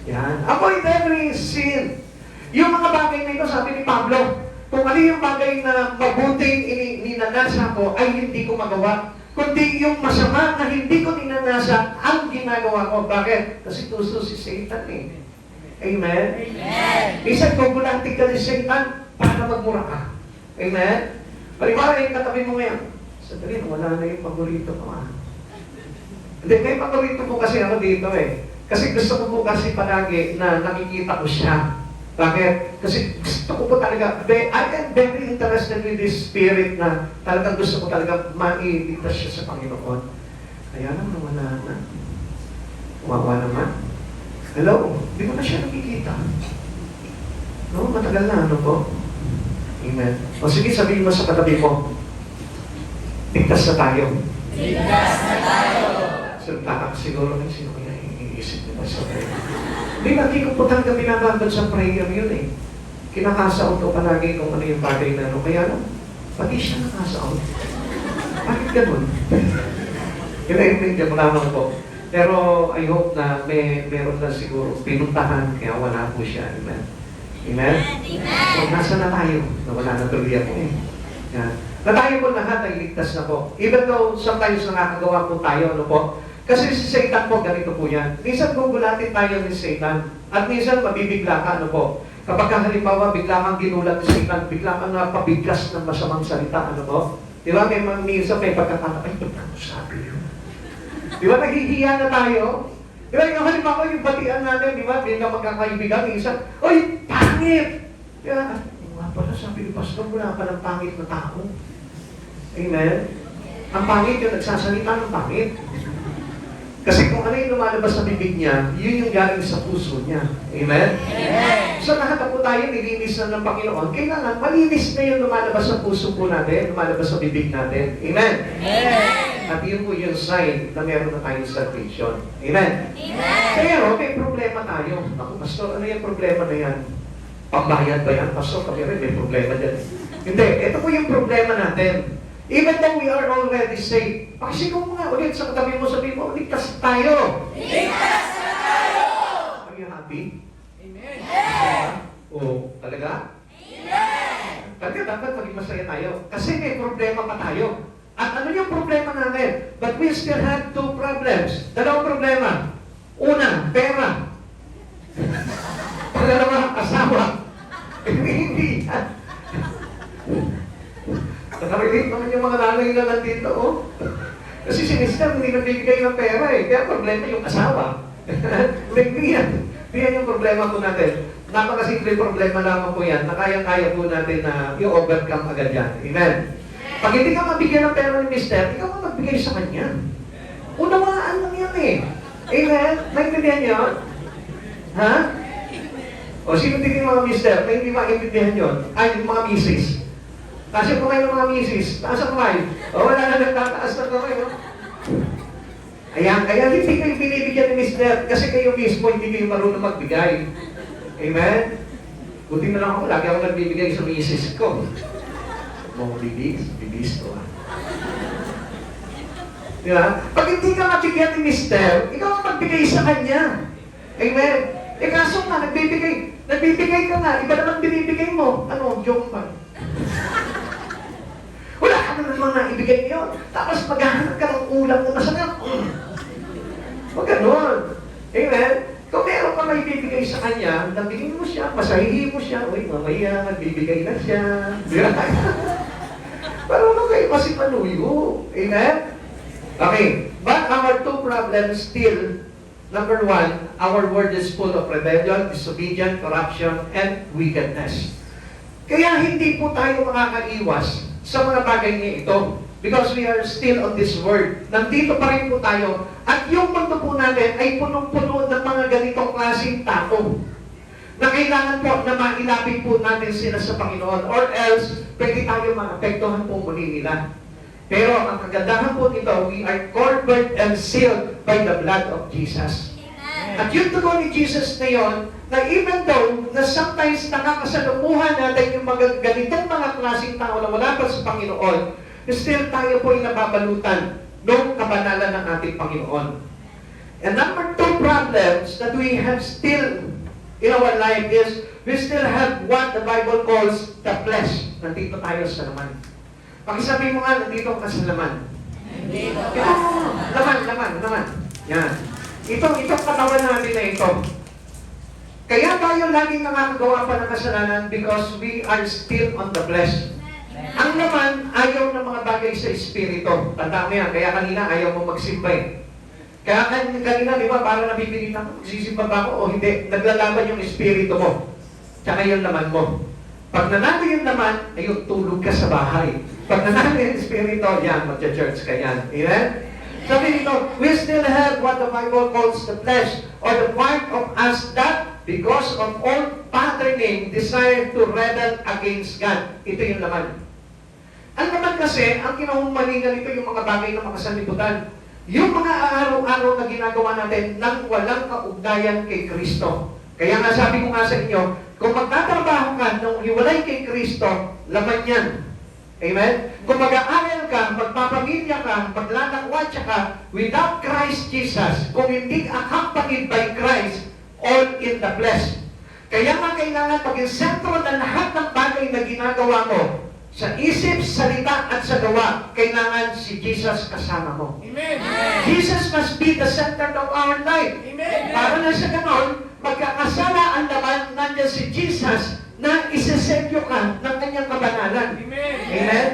Yan. Avoid every sin. Yung mga bagay na ito, sabi ni Pablo, kung ano yung bagay na mabuting ninanasa ko, ay hindi ko magawa. Kundi yung masama na hindi ko ninanasa, ang ginagawa ko. Bakit? Kasi tuso si Satan eh. Amen? Amen. Isang gugulati ka ni Satan para magmura ka. Amen? Paliwala yung katabi mo ngayon. Sandali, wala na yung paborito ko ah. Hindi, may paborito po kasi ako dito eh. Kasi gusto ko po kasi palagi na nakikita ko siya. Bakit? Kasi gusto ko po talaga, I am very interested with this spirit na talagang gusto ko talaga mailigtas siya sa Panginoon. Kaya lang, wala na. Wawa naman. Hello? Di ko na siya nakikita. No, matagal na, ano po? Amen. O sige, sabihin mo sa katabi mo, ligtas na tayo. Ligtas na tayo. So, siguro na sino kaya iniisip nila sa prayer. Hindi, lagi ko po talaga binabagod sa prayer yun eh. Kinakasaot ko palagi kung ano yung bagay na ano. Kaya lang, pati siya nakasaot. Bakit ganun? Hindi mo lamang po. Pero I hope na meron na siguro pinuntahan, kaya wala po siya. Amen? Amen? So, nasa na tayo? Nawala na tuloy ako eh. Yan. Na tayo po lahat ay ligtas na po. Even though sometimes nakakagawa po tayo, ano po? Kasi si Satan po, ganito po yan. Minsan gugulatin tayo ni Satan. At minsan mabibigla ka, ano po? Kapag halimbawa, bigla kang ginulat ni Satan, bigla kang napabigkas ng masamang salita, ano po? Di ba? Minsan may pagkakataon, ay, ba't ako sabi yun? Di ba? Naghihiya na tayo. Di ba? Yung halimbawa, yung batian natin, di ba? Bilang magkakaibigan, minsan, oy, pangit! Di ba? Nga pala, sabi ni Pastor, wala pa ng pangit na tao. Amen? Ang pangit yung nagsasalita ng pangit. Kasi kung ano yung lumalabas sa bibig niya, yun yung galing sa puso niya. Amen? Amen. So lahat na po tayo nilinis na ng Panginoon, kailangan malinis na yung lumalabas sa puso po natin, lumalabas sa bibig natin. Amen? Amen. At yun po yung sign na meron na tayong salvation. Amen? Amen. Pero may problema tayo. Ako, Pastor, ano yung problema na yan? Pambayad ba yan? Pastor, kami rin may problema dyan. Hindi, ito po yung problema natin. Even though we are already saved, pakisigaw mo nga ulit sa katabi mo, sabihin mo, ligtas tayo. Ligtas na tayo. Are you happy? Amen. Oo, talaga? Amen. Talaga dapat maging masaya tayo. Kasi may problema pa tayo. At ano yung problema natin? But we still have two problems. Dalawang problema. Una, pera. Pangalawa, asawa. Hindi yan. Nakarelate naman yung mga nanay na nandito, oh. Kasi si Mister hindi nagbibigay ng pera eh. Kaya problema yung asawa. Hindi yan. Hindi yan yung problema po natin. Napakasimple problema lamang po yan na kaya-kaya po natin na i-overcome agad yan. Amen? Pag hindi ka mabigyan ng pera ni Mister, ikaw ang magbigay sa kanya. Unawaan lang yan eh. Amen? Naintindihan niyo? Ha? O sino din yung mga Mister na hindi maintindihan yun? Ay, yung mga misis. Taas yung kamay ng mga misis. Taas ang kamay. O wala na nagtataas ng kamay. No? Ayan, kaya hindi kayo binibigyan ni Mister kasi kayo mismo hindi kayo marunong magbigay. Amen? Buti na lang ako, lagi ako nagbibigay sa misis ko. Mga bibis ko ah. Di ba? Pag hindi ka mabigyan ni Mister, ikaw ang magbigay sa kanya. Amen? Eh kaso nga, nagbibigay ka nga, iba naman binibigay mo. Ano, joke ba? Wala ka na naman na ibigay niyo. Tapos maghahanap ka ng ulam na masarap. Huwag ganun. Amen? Kung meron ka may bibigay sa kanya, nabigyan mo siya, masahihin mo siya, uy, mamaya, magbibigay na siya. Di ba? Pero ano kayo kasi manuyo? Amen? Okay. But our two problems still, number one, our world is full of rebellion, disobedience, corruption, and wickedness. Kaya hindi po tayo makakaiwas sa mga bagay niya ito. Because we are still on this world. Nandito pa rin po tayo. At yung mundo po natin ay punong-puno ng mga ganitong klaseng tao. Na kailangan po na mailapit po natin sila sa Panginoon. Or else, pwede tayo maapektuhan po muli nila. Pero ang kagandahan po nito, we are covered and sealed by the blood of Jesus. At yung tugon ni Jesus na yun, na even though na sometimes nakakasalumuhan natin yung mga ganitong mga klaseng tao na wala pa sa Panginoon, still tayo po ay nababalutan ng kabanalan ng ating Panginoon. And number two problems that we have still in our life is, we still have what the Bible calls the flesh. Nandito tayo sa laman. Pakisabi mo nga, nandito ka sa laman. Nandito ka Ito, sa laman. laman. Yan. Itong katawan natin na ito. Kaya tayo laging nakakagawa pa ng kasalanan because we are still on the flesh. Ang laman, ayaw ng mga bagay sa espiritu. Tandaan mo yan, kaya kanina ayaw mo magsimba eh. Kaya kanina, di ba, parang nabibilit ako, magsisimba ba ako o hindi? Naglalaban yung espiritu mo. Tsaka yung laman mo. Pag nanalo yung laman, ayun, tulog ka sa bahay. Pag nanalo yung espiritu, yan, magja-church ka yan. Amen? Sabi nito, we still have what the Bible calls the flesh, or the part of us that, because of all patterning, desire to rebel against God. Ito yung laman. Ang naman kasi, ang kinahumalingan nito yung mga bagay na makasalibutan. Yung mga araw-araw na ginagawa natin nang walang kaugnayan kay Kristo. Kaya nga sabi ko nga sa inyo, kung magtatrabaho ka nung hiwalay kay Kristo, laman yan. Amen? Kung mag-aaral ka, magpapamilya ka, maglalakwatsa ka, without Christ Jesus, kung hindi accompanied by Christ, all in the flesh. Kaya nga kailangan maging sentro na lahat ng bagay na ginagawa mo, sa isip, salita, at sa gawa, kailangan si Jesus kasama mo. Amen. Jesus must be the center of our life. Amen. Para na sa ganon, magkakasala ang laman, nandiyan si Jesus na isesevyo ka ng kanyang kabanalan. Amen. Amen?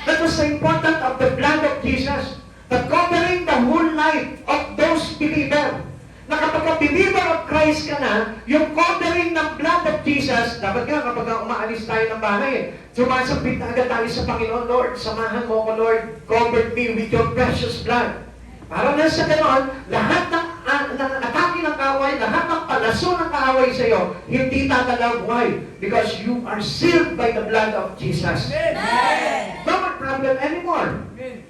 That was the importance of the blood of Jesus. That covering the whole life of those believers. Na kapag believer of Christ ka na, yung covering ng blood of Jesus, dapat nga kapag umaalis tayo ng bahay, sumasabit na agad tayo sa Panginoon, Lord, samahan mo ko, Lord, cover me with your precious blood. Para na sa ganon, lahat ng atake ng kaaway, lahat ng palaso ng kaaway sa iyo, hindi tatalaw. Why? Because you are sealed by the blood of Jesus. Amen. No more problem anymore. Amen.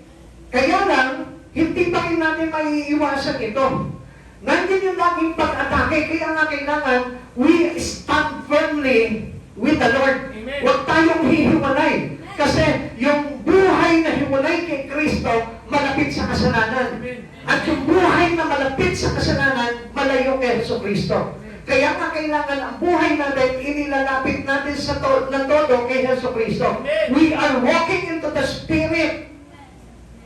Kaya lang, hindi pa rin natin maiiwasan ito. Nandiyan yung laging pag-atake, kaya nga kailangan we stand firmly with the Lord. Amen. Huwag tayong hihiwalay. Kasi yung buhay na hiwalay kay Kristo, malapit sa kasalanan. Amen. At yung buhay na malapit sa kasalanan, malayo kay Yesu Kristo. Kaya nga kailangan ang buhay natin, inilalapit natin sa na todo kay Yesu Kristo. Amen. We are walking into the Spirit.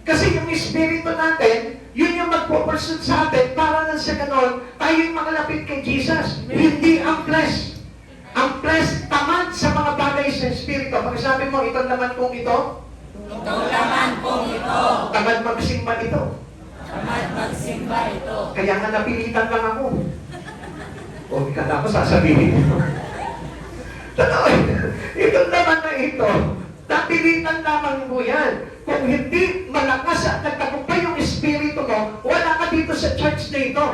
Kasi yung Espiritu natin, yun yung magpo-pursue sa atin para lang sa ganon, tayo yung makalapit kay Jesus. Amen. Hindi ang flesh. Ang flesh tamad sa mga bagay sa Espiritu. Pag sabi mo, itong laman kong ito, Itong laman kong ito, tamad magsimba ito. tamad magsimba ito. Kaya nga napilitan lang ako. O, ikala ko sasabihin mo. Totoo, itong laman na ito, napilitan lamang mo yan. Kung hindi malakas at nagtagumpay yung Espiritu mo, wala ka dito sa church na ito.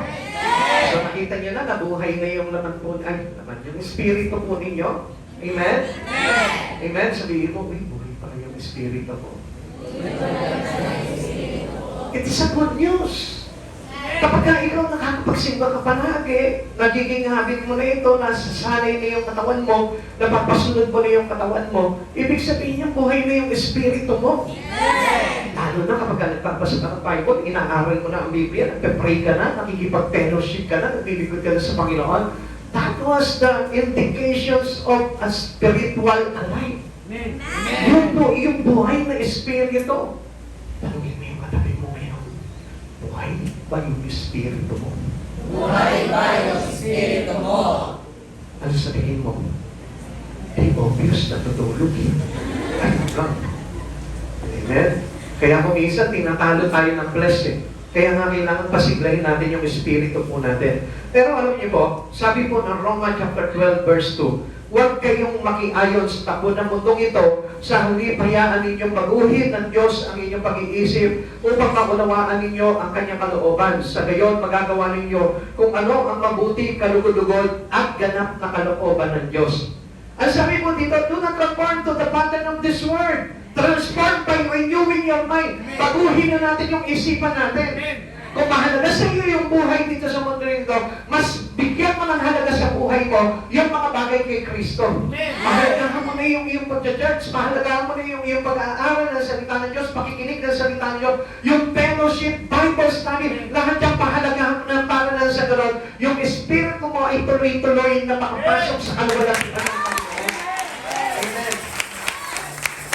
So nakita niyo na, nabuhay na yung laman po, laman yung Espiritu po ninyo. Amen? Amen? Sabihin mo, uy, buhay pala yung Espiritu ko. It is a good news. Kapag ka ikaw nakakapagsimba ka palagi, nagiging habit mo na ito, nasasanay na yung katawan mo, napapasunod mo na yung katawan mo, ibig sabihin niya, buhay na yung Espiritu mo. Lalo na kapag nagpapasa ka ng Bible, inaaral mo na ang Biblia, nagpe-pray ka na, nakikipag-fellowship ka na, naglilingkod ka na sa Panginoon. That was the indications of a spiritual life. Amen. Yung buhay na Espiritu. Tanungin mo yung katabi mo ngayon, buhay ba yung Espiritu mo? Buhay ba yung Espiritu mo? Ano sabihin mo? Eh, obvious, natutulog eh. Ay, lang. Amen? Kaya kung minsan, tinatalo tayo ng flesh eh. Kaya nga kailangan pasiglahin natin yung Espiritu po natin. Pero alam niyo po, sabi po ng Roma chapter 12 verse 2, huwag kayong makiayon sa takbo ng mundong ito, sa halip hayaan ninyong baguhin ng Diyos ang inyong pag-iisip upang maunawaan ninyo ang kanyang kalooban. Sa gayon, magagawa ninyo kung ano ang mabuti, kalugod-lugod at ganap na kalooban ng Diyos. Ang sabi po dito, do not conform to the pattern of this world. Transform by renewing your mind. Baguhin na natin yung isipan natin. Amen. Kung mahalaga sa iyo yung buhay dito sa mundo nito, mas bigyan mo ng halaga sa buhay mo yung mga bagay kay Kristo. Mahalagaan mo na yung iyong pag-church, mahalagaan mo na yung iyong pag-aaral ng salita ng Diyos, pakikinig ng salita ng Diyos, yung fellowship, Bible study, lahat yung pahalagahan mo na para lang sa ganon, yung espiritu mo ay tuloy-tuloy na makapasok sa kaluwalan ng Panginoon. Amen.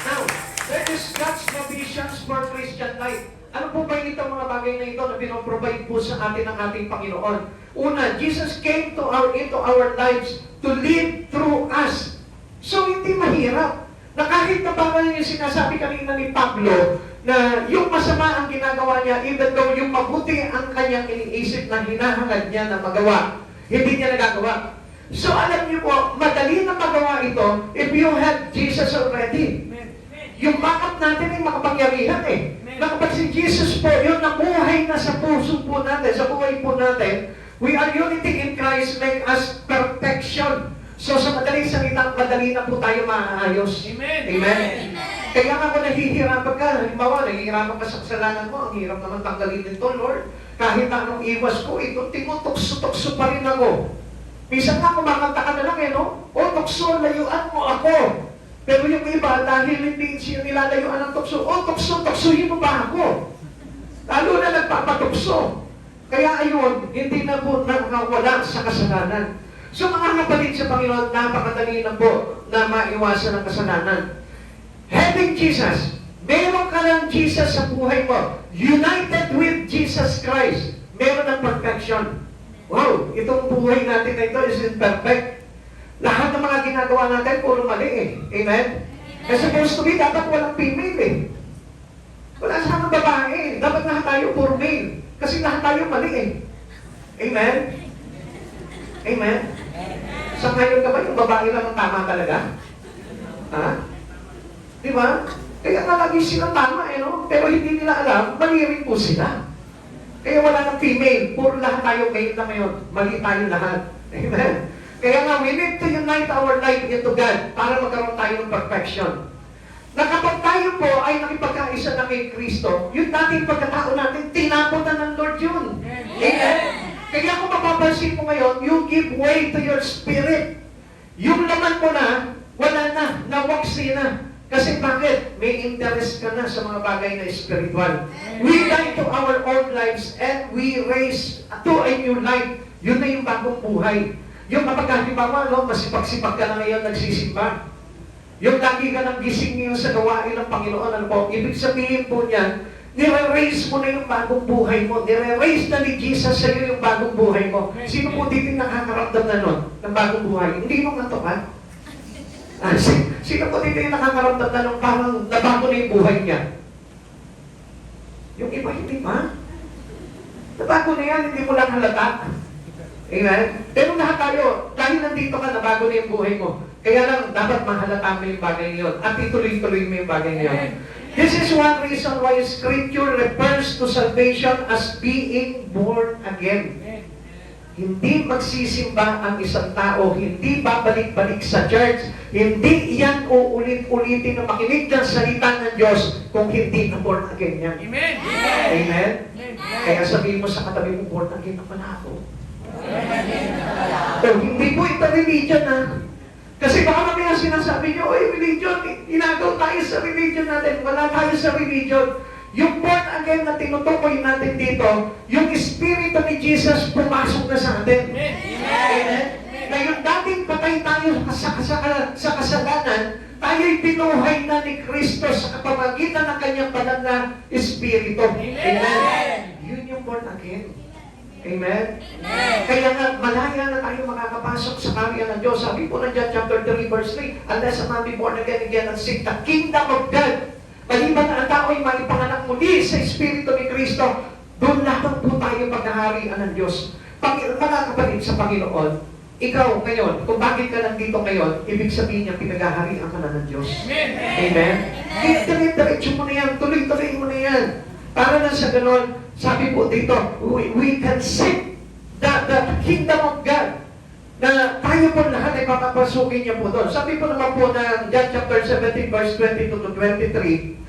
Now, there is God's provisions for Christian life. Ano po ba ito mga bagay na ito na pinoprovide po sa atin ng ating Panginoon? Una, Jesus came into our lives to live through us. So, hindi mahirap. Na kahit na parang yung sinasabi kanina ni Pablo, na yung masama ang ginagawa niya, even though yung mabuti ang kanyang iniisip na hinahangad niya na magawa, hindi niya nagagawa. So, alam niyo po, madali na magawa ito if you have Jesus already. Yung backup natin ay makapangyarihan eh. Na kapag si Jesus po, yun nabuhay na sa puso po natin, sa buhay po natin, we are unity in Christ, make us perfection. So sa madaling salita, madali na po tayo maayos. Amen. Amen. Kaya nga kung nahihirapan ka, halimbawa, nahihirapan ka sa kasalanan mo, ang hirap naman tanggalin nito, Lord. Kahit anong iwas ko, ito, tinutokso-tokso pa rin ako. Minsan nga, kumakanta ka na lang eh, no? O, tukso, layuan mo ako. Pero yung iba, dahil hindi siya nilalayuan ng tukso, tuksuhin mo ba ako? Lalo na nagpapatukso. Kaya ayun, hindi na po nakawala sa kasalanan. So mga kapatid sa Panginoon, napakadali na po na maiwasan ang kasalanan. Having Jesus, meron ka ng Jesus sa buhay mo. United with Jesus Christ, meron ng perfection. Wow, itong buhay natin na ito is imperfect. Lahat ng mga ginagawa natin, puro mali eh. Amen? Kasi supposed to be, dapat walang female eh. Wala sana babae. Dapat lahat tayo puro male. Kasi lahat tayo mali eh. Amen? Amen? Sa ngayon ka ba, yung babae lang ang tama talaga? Ha? Di ba? Kaya nga lagi silang tama eh, no? Pero hindi nila alam, mali rin po sila. Kaya wala ng female. Puro lahat tayo male na ngayon. Mali tayo lahat. Amen? Kaya nga, we need to unite our life into God para magkaroon tayo ng perfection. Na kapag tayo po ay nakipagkaisa na kay Kristo, yung dating pagkatao natin, tinapon na ng Lord yun. Amen? Kaya kung mapapansin mo ngayon, you give way to your spirit. Yung laman mo na, wala na, nawaksi na. Kasi bakit? May interest ka na sa mga bagay na spiritual. We die to our own lives and we raise to a new life. Yun na yung bagong buhay. Yung kapag halimbawa, no, masipag-sipag ka na ngayon nagsisimba. Yung lagi ka nang gising ngayon sa gawain ng Panginoon, ano po, ibig sabihin po niyan, nire-raise mo na yung bagong buhay mo. Nire-raise na ni Jesus sa iyo yung bagong buhay mo. Sino po dito nakakaramdam na nun, ng bagong buhay? Hindi mo nga to, ha? Sino po dito yung nakakaramdam na nung parang nabago na yung buhay niya? Yung iba, hindi pa. Nabago na yan, hindi mo lang halata. Amen? Pero lahat tayo, dahil nandito ka, nabago na yung buhay mo. Kaya lang, dapat mahalata mo yung bagay niyon at ituloy-tuloy mo yung bagay niyon. This is one reason why Scripture refers to salvation as being born again. Hindi magsisimba ang isang tao, hindi babalik-balik sa church, hindi yan uulit-ulitin na makinig ng salita ng Diyos kung hindi na born again yan. Amen. Amen? Kaya sabihin mo sa katabi mo, born again na pala ako. Oh, hindi po ito religion ha. Kasi baka mamaya sinasabi nyo, oy, religion, inagaw tayo sa religion natin. Wala tayo sa religion. Yung born again na tinutukoy natin dito, yung Espiritu ni Jesus pumasok na sa atin. Amen? Ngayon, dating patay tayo sa kasalanan, tayo'y binuhay na ni Kristo sa kapamagitan ng kanyang banal na Espiritu. Amen? Yun yung born again. Amen? Kaya nga, malaya na tayo makakapasok sa karya ng Diyos. Sabi po na John chapter 3 verse 3, unless a man be born again and seek the kingdom of God. Maliban na ang tao ay malipanganak muli sa Espiritu ni Kristo, doon lamang po tayo paghaharian ng Diyos. Mga kapatid sa Panginoon, ikaw ngayon, kung bakit ka nandito ngayon, ibig sabihin niya, pinaghaharian ka na ng Diyos. Amen? Diretso mo na yan, tuloy-tuloy mo na yan. Para na sa ganon, sabi po dito, we can seek the kingdom of God na tayo po lahat ay papapasukin niya po doon. Sabi po naman po ng John chapter 17 verse 22 to 23,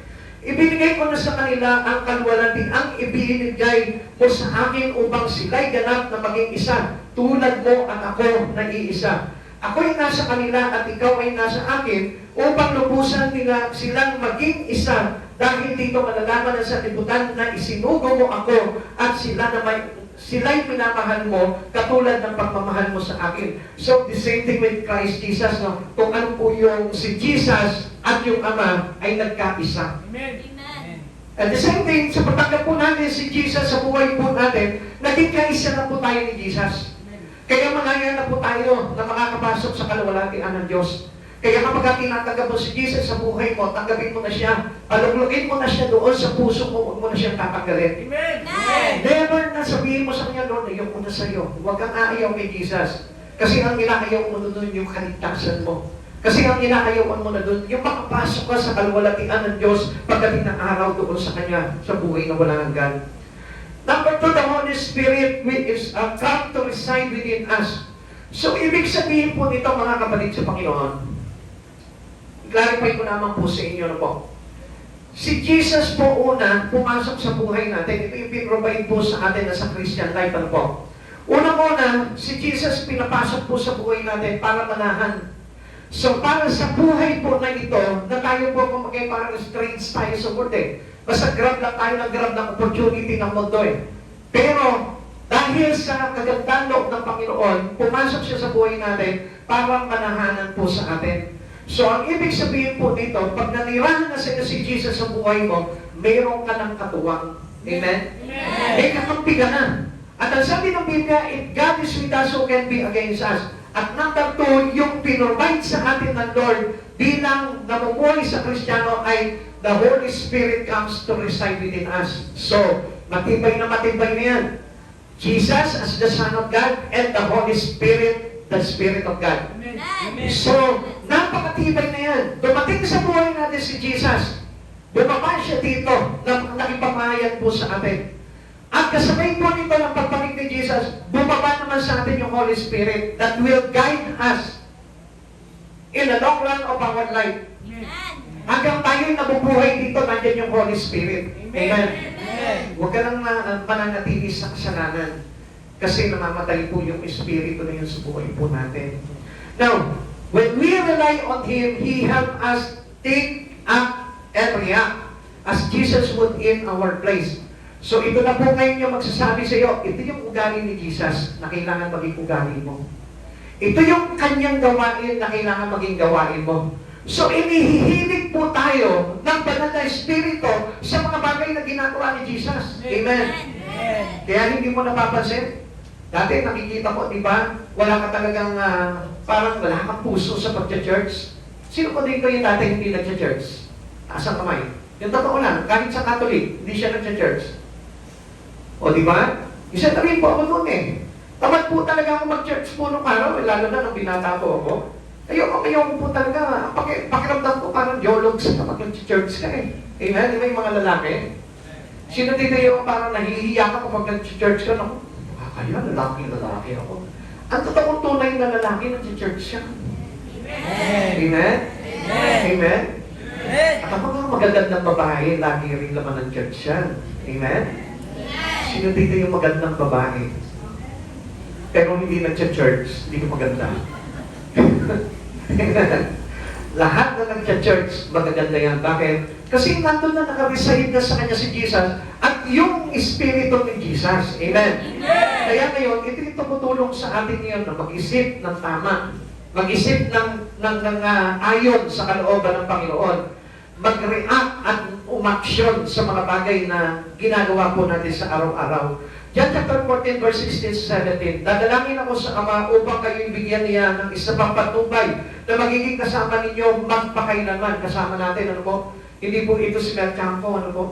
ibinigay ko na sa kanila ang kaluwalhati, ang ibinigay mo sa akin upang sila'y ganap na maging isa, tulad mo at ako na iisa. Ako'y nasa kanila at ikaw ay nasa akin upang lubusan nila silang maging isa. Dahil dito malalaman ng sanlibutan na isinugo mo ako at sila'y pinamahal mo katulad ng pagmamahal mo sa akin. So, the same thing with Christ Jesus. No? Kung ano po yung si Jesus at yung Ama ay nagkaisa. Amen. At the same thing, sa pagtanggap po natin si Jesus sa buhay po natin, naging kaisa na po tayo ni Jesus. Kaya malaya na po tayo na makakapasok sa kaluwalhatian ng Diyos. Kaya kapag tinatanggap mo si Jesus sa buhay mo, tanggapin mo na siya, paluglugin mo na siya doon sa puso mo, huwag mo na siyang tatanggalin. Amen. Never na sabihin mo sa kanya, Lord, ayaw ko na sa'yo. Huwag kang aayaw kay Jesus. Kasi ang inaayaw mo na doon yung kaligtasan mo. Kasi ang inaayawan mo na doon, yung makapasok ka sa kaluwalhatian ng Diyos pagdating ng araw doon sa Kanya, sa buhay na walang hanggan. Number 2, the Holy Spirit is come to reside within us. So, ibig sabihin po nito mga kapatid sa Panginoon, clarify ko naman po sa inyo na po. Si Jesus po una, pumasok sa buhay natin. Ito yung pinrovide po sa atin na sa Christian life. Ano po? Unang-una, si Jesus pinapasok po sa buhay natin para manahan. So para sa buhay po na ito, na tayo po kung parang strange tayo sa mundo eh. Basta grab lang tayo ng grab ng opportunity ng mundo eh. Pero dahil sa kagandang loob ng Panginoon, pumasok siya sa buhay natin para manahanan po sa atin. So ang ibig sabihin po dito, pag nanirahan na si Jesus sa buhay mo, mayroon ka ng katuwang. Amen? May kakampi ka na. At ang sabi ng Biblia, if God is with us, who can be against us? At number 2, yung pinrovide sa atin ng Lord bilang namumuhay sa Kristiyano ay the Holy Spirit comes to reside within us. So, matibay na yan. Jesus as the Son of God and the Holy Spirit, the Spirit of God. Amen. So, napakatibay na yan. Dumating sa buhay natin si Jesus. Bumaba siya dito na nakipamahayan po sa atin. At kasabay po nito ng pagbalik ni Jesus, bumaba naman sa atin yung Holy Spirit that will guide us in the long run of our life. Hanggang tayo'y nabubuhay dito, nandiyan yung Holy Spirit. Amen. Huwag ka lang mananatili sa kasalanan kasi namamatay po yung Espiritu na yun sa buhay po natin. Now, when we rely on Him, He help us think, act, and react as Jesus would in our place. So ito na po ngayon yung magsasabi sa iyo, ito yung ugali ni Jesus na kailangan maging ugali mo. Ito yung kanyang gawain na kailangan maging gawain mo. So inihihilig po tayo ng banal na Espiritu sa mga bagay na ginagawa ni Jesus. Amen. Kaya hindi mo napapansin. Dati nakikita ko, di ba, wala ka talagang, parang wala kang puso sa pagcha-church. Sino ko dito yung dati hindi nagcha-church? Taas ang kamay. Yung totoo lang, kahit sa Catholic, hindi siya nagcha-church. O di ba? Isa na rin po ako noon eh. Tamad po talaga ako mag-church po nung araw, lalo na nung binata po ako. Ayoko po talaga. Pakiramdam ko parang geologs kapag nag-church ka eh. Amen? Di ba yung mga lalaki? Sino dito yung parang nahihiya ka kapag nag-church ka? Naku, kaya lalaki ako. Ang totoong tunay na lalaki nag-church siya. Amen? Amen? At ang mga magagandang babae, lagi rin laman ng church yan. Amen? Sino dito yung magandang babae? Pero hindi nag-church, hindi ko maganda. Lahat na nag-church, magaganda yan. Bakit? Kasi nandun na nakareside na sa kanya si Jesus at yung Espiritu ni Jesus. Amen? Kaya ngayon, ito yung tumutulong sa atin ngayon na mag-isip ng tama. Mag-isip ng ayon sa kalooban ng Panginoon. Mag-react at umaksyon sa mga bagay na ginagawa po natin sa araw-araw. John chapter 14, verse 16-17, dadalangin ako sa Ama upang kayo'y bigyan niya ng isa pang patnubay na magiging kasama ninyo magpakailanman. Kasama natin, ano po? Hindi po ito si Mel Campo, ano po?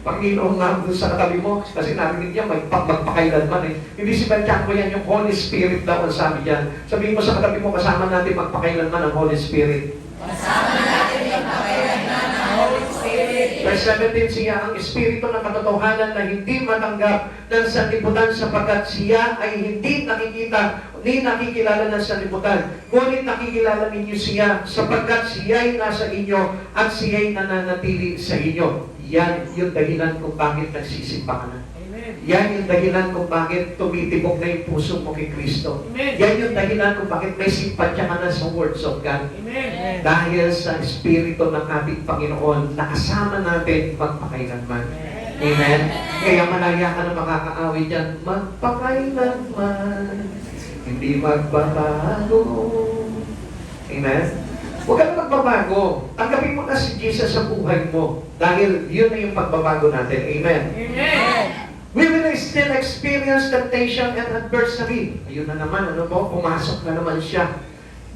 Panginoon nga doon sa katabi mo, kasi narinig niya magpakailanman eh. Hindi si Mel Campo yan, yung Holy Spirit daw ang sabi dyan. Sabihin mo sa katabi mo, kasama natin magpakailanman ang Holy Spirit. Kasama natin yung pakailanman ng Holy Spirit. Verse 17, siya ang Espiritu ng katotohanan na hindi matanggap ng sanlibutan sapagkat siya ay hindi nakikita ni nakikilala ng sanlibutan. Ngunit nakikilala ninyo siya sapagkat siya ay nasa inyo at siya ay nananatili sa inyo. Yan yung dahilan kung bakit nagsisimba ka na. Yan yung dahilan kung bakit tumitibok na yung puso mo kay Kristo. Yan yung dahilan kung bakit may simpatya ka na sa words of God. Amen. Dahil sa Espiritu ng ating Panginoon, nakasama natin magpakailanman. Amen? Kaya malaya ka na makakaawit dyan, magpakailanman, hindi magbabago. Amen? Huwag ka na magbabago. Tanggapin mo na si Jesus sa buhay mo. Dahil yun na yung pagbabago natin. Amen? Amen. We will still experience temptation and adversity. Ayun na naman, ano po? Pumasok na naman siya.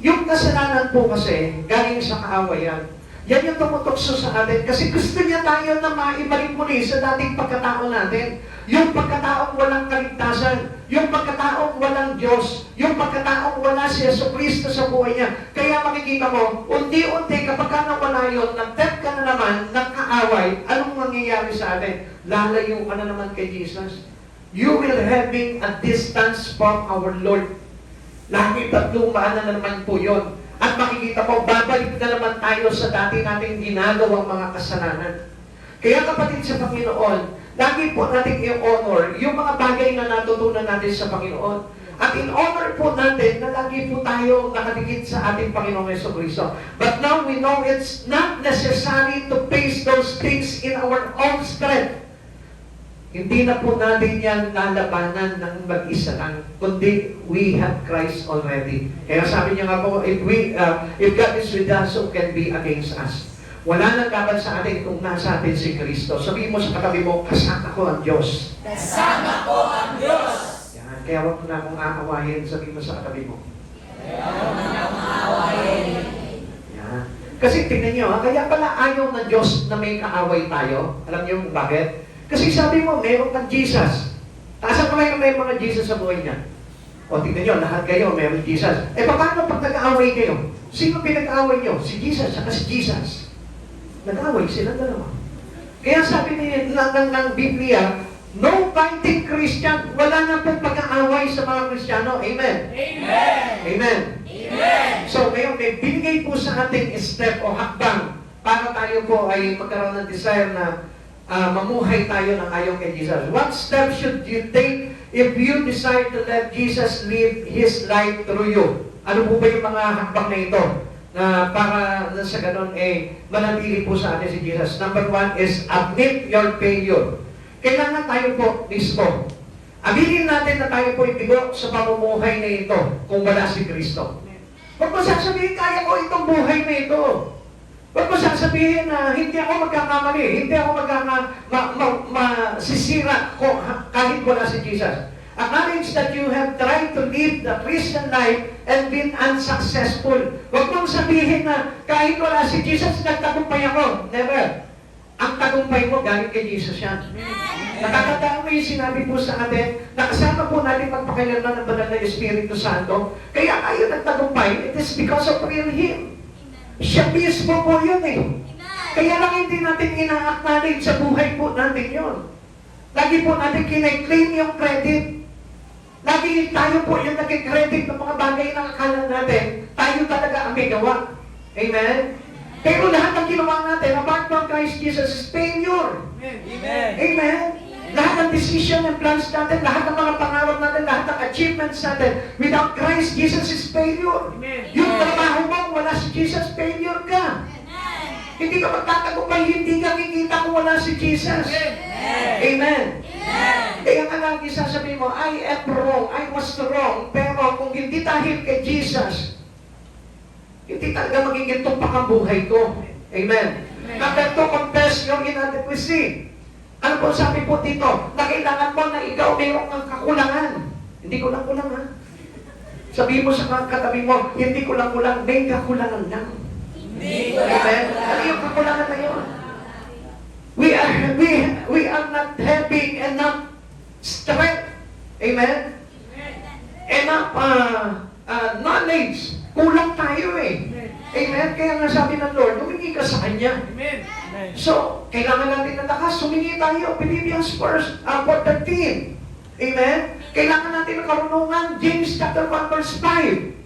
Yung kasalanan po kasi, galing sa kaawayan. Yan yung tumutokso sa atin. Kasi gusto niya tayo na maibalik muli sa dating pagkatao natin. Yung pagkataong walang kaligtasan. Yung pagkataong walang Diyos. Yung pagkataong wala si Jesucristo sa buhay niya. Kaya makikita mo, unti-unti kapag ka nawala yun, nag-tempt ka na naman ng kaaway, anong mangyayari sa atin? Lalayo ka na naman kay Jesus. You will having a distance from our Lord. Lagi tatlumaan na naman po yun. At makikita po, babalik na naman tayo sa dati nating ginagawang mga kasalanan. Kaya kapatid sa Panginoon, lagi po natin i-honor yung mga bagay na natutunan natin sa Panginoon. At in honor po natin na lagi po tayo nakadikit sa ating Panginoong Jesucristo. But now we know it's not necessary to face those things in our own strength. Hindi na po natin yan lalabanan ng mag-isa lang, kundi we have Christ already. Kaya sabi niya nga po, if God is with us, who can be against us? Wala nang laban sa atin kung nasa atin si Kristo. Sabihin mo sa katabi mo, kasama ko ang Diyos. Kasama ko ang Diyos. Yan. Kaya wag mo na akong aawahin. Sabihin mo sa katabi mo. Yan. Kasi tingnan nyo, kaya pala ayaw ng Diyos na may kaaway tayo. Alam niyo kung bakit? Kasi sabi mo, meron kang Jesus. Taasan ko lang may mga Jesus sa buhay niya. O tingnan nyo, lahat kayo, meron Jesus. Paano pag nag-aaway kayo? Sino pinag-aaway nyo? Si Jesus, saka si Jesus. Nag-aaway silang dalawa. Kaya sabi ng Biblia, no fighting Christian. Wala na pong pag-aaway sa mga Kristiyano. Amen? Amen. Amen. Amen. So ngayon, may binigay po sa ating step o hakbang para tayo po ay magkaroon ng desire na mamuhay tayo ng ayon kay Jesus. What step should you take if you decide to let Jesus live His life through you? Ano po ba yung mga hakbang na ito? Na para sa ganun, manatili po sa atin si Jesus. Number 1 is admit your failure. Kailangan tayo po mismo. Aminin natin na tayo po ibigo sa pamumuhay na ito kung wala si Kristo. Huwag mo sasabihin, kaya ko itong buhay na ito. Huwag mo sasabihin na hindi ako magkakamali, hindi ako masisira ko kahit wala si Jesus. Acknowledge that you have tried to live the Christian life and been unsuccessful. Huwag mong sabihin na kahit wala si Jesus, nagtagumpay ako. Never. Ang tagumpay mo, galing kay Jesus yan. Nakakatao mo yung sinabi po sa atin, nakasama po natin magpakailanman ng banal na Espiritu Santo. Kaya kayo nagtagumpay, it is because of real Him. Siya mismo po yun eh. Kaya lang hindi natin ina-acknowledge sa buhay po natin yun. Lagi po natin kina-claim yung credit. Lagi tayo po yung nag-credit ng mga bagay na akala natin, tayo talaga ang may gawa. Amen? Pero lahat ng ginawa natin, apart from Christ Jesus, is failure. Amen. Amen? Lahat ng decision and plans natin, lahat ng mga pangarap natin, lahat ng achievements natin, without Christ Jesus is failure. Amen. Yung trabaho mo, wala si Jesus, failure ka. Hindi ka magtatagumpay, hindi ka kikita kung wala si Jesus. Amen. Kaya nga lagi sasabihin mo, I am wrong, I was wrong, pero kung hindi dahil kay Jesus, hindi talaga magiging tumpak ang buhay ko. Amen. Number 2, confess your inadequacy. Ano po sabi po dito? Na kailangan mo na ikaw mayroong kang kakulangan. Hindi ko lang kulang ha. Sabihin mo sa katabi mo, hindi ko lang kulang, may kakulangan lang. Amen? Ano yung kakulangan na yun? We are not having enough strength. Amen? Enough knowledge. Kulang tayo eh. Amen? Kaya nga sabi ng Lord, humingi ka sa Kanya. Amen. So, kailangan natin ng lakas. Humingi tayo. Philippians 4:13. Amen? Kailangan natin ng karunungan. James chapter 1 verse 5.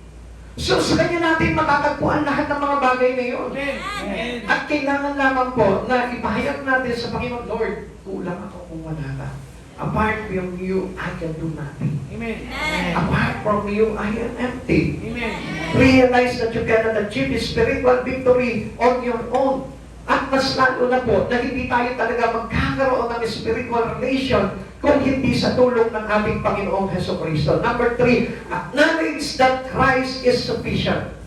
So, sa Kanya natin matatagpuan lahat ng mga bagay na yun. Amen. At kailangan lamang po na ipahayag natin sa Panginoon, Lord, kulang ako kung wala ka. Apart from you, I can do nothing. Amen. Apart from you, I am empty. Amen. Realize that you cannot achieve spiritual victory on your own. At mas lalo na po na hindi tayo talaga magkakaroon ng spiritual relation kung hindi sa tulong ng ating Panginoong Jesucristo. Number 3, acknowledge that Christ is sufficient.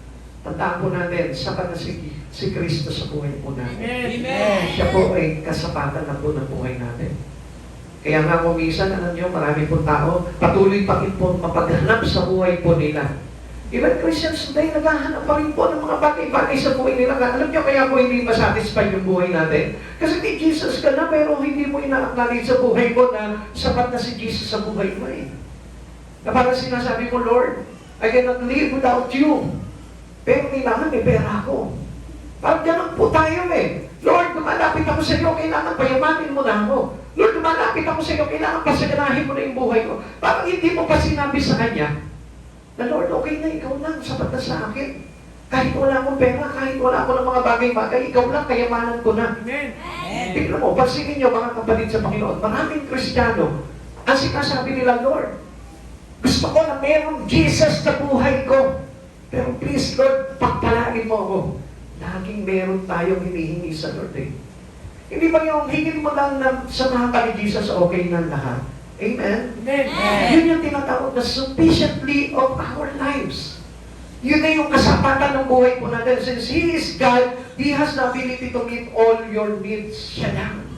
Tandaan po natin, sapat na si Kristo sa buhay po natin. Amen. Siya po ay kasapatan na po ng buhay natin. Kaya nga po minsan, alam niyo, marami po tao, patuloy pa rin po mapaghanap sa buhay po nila. Even Christians today, naghahanap pa rin po ng mga bagay-bagay sa buhay nila. Alam niyo, kaya po hindi masatisfy yung buhay natin. Kasi di Jesus ka na, pero hindi mo ina-acknowledge sa buhay mo na sapat na si Jesus sa buhay mo eh. Na parang sinasabi mo, Lord, I cannot live without you. Pero kailangan may pera ako. Parang ganun po tayo eh. Lord, lumalapit ako sa iyo, kailangan payamanin mo na ako. Lord, lumalapit ako sa iyo, kailangan pasaganahin mo na yung buhay ko. Parang hindi mo pa sinabi sa Kanya, na Lord, okay na, ikaw lang, sapat na sa akin. Kahit wala akong pera, kahit wala ako ng mga bagay-bagay, ikaw lang, kayamanan ko na. Amen. Tignan mo, pansinin niyo mga kapatid sa Panginoon, maraming Kristiyano, ang sinasabi nila, Lord, gusto Gusto ko na merong Jesus sa buhay ko. Pero please, Lord, pagpalain mo ako. Laging meron tayong hinihingi sa Lord eh. Hindi ba yung hingin mo lang na samahan ka ni Jesus, okay na lahat? Amen? Amen. Yun yung tinatawag na sufficiently of our lives. Yun na yung kasapatan ng buhay po natin. Since He is God, He has the ability to meet all your needs. Siya lang.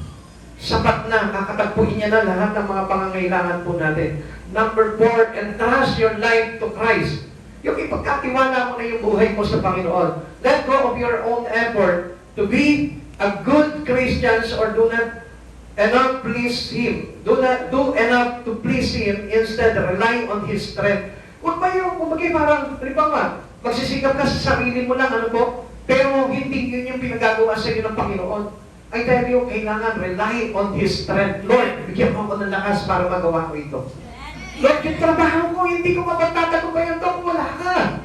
Sapat na, kakatagpuin niya na lahat ng mga pangangailangan po natin. Number 4, entrust your life to Christ. Yung ipagkatiwala mo na yung buhay mo sa Panginoon. Let go of your own effort to be a good Christians or do not enough please Him. Do not do enough to please Him. Instead, rely on His strength. Huwag ba yung, kumagay parang, halimbawa, magsisikap ka sa sarili mo lang, ano po? Pero hindi yun yung pinagagawa sa iyo ng Panginoon. I tell you, kailangan rely on His strength. Lord, bigyan mo ako ng lakas para magawa ko ito. Lord, yung trabaho ko, hindi ko mapagtatagumpayan ito kung wala ka.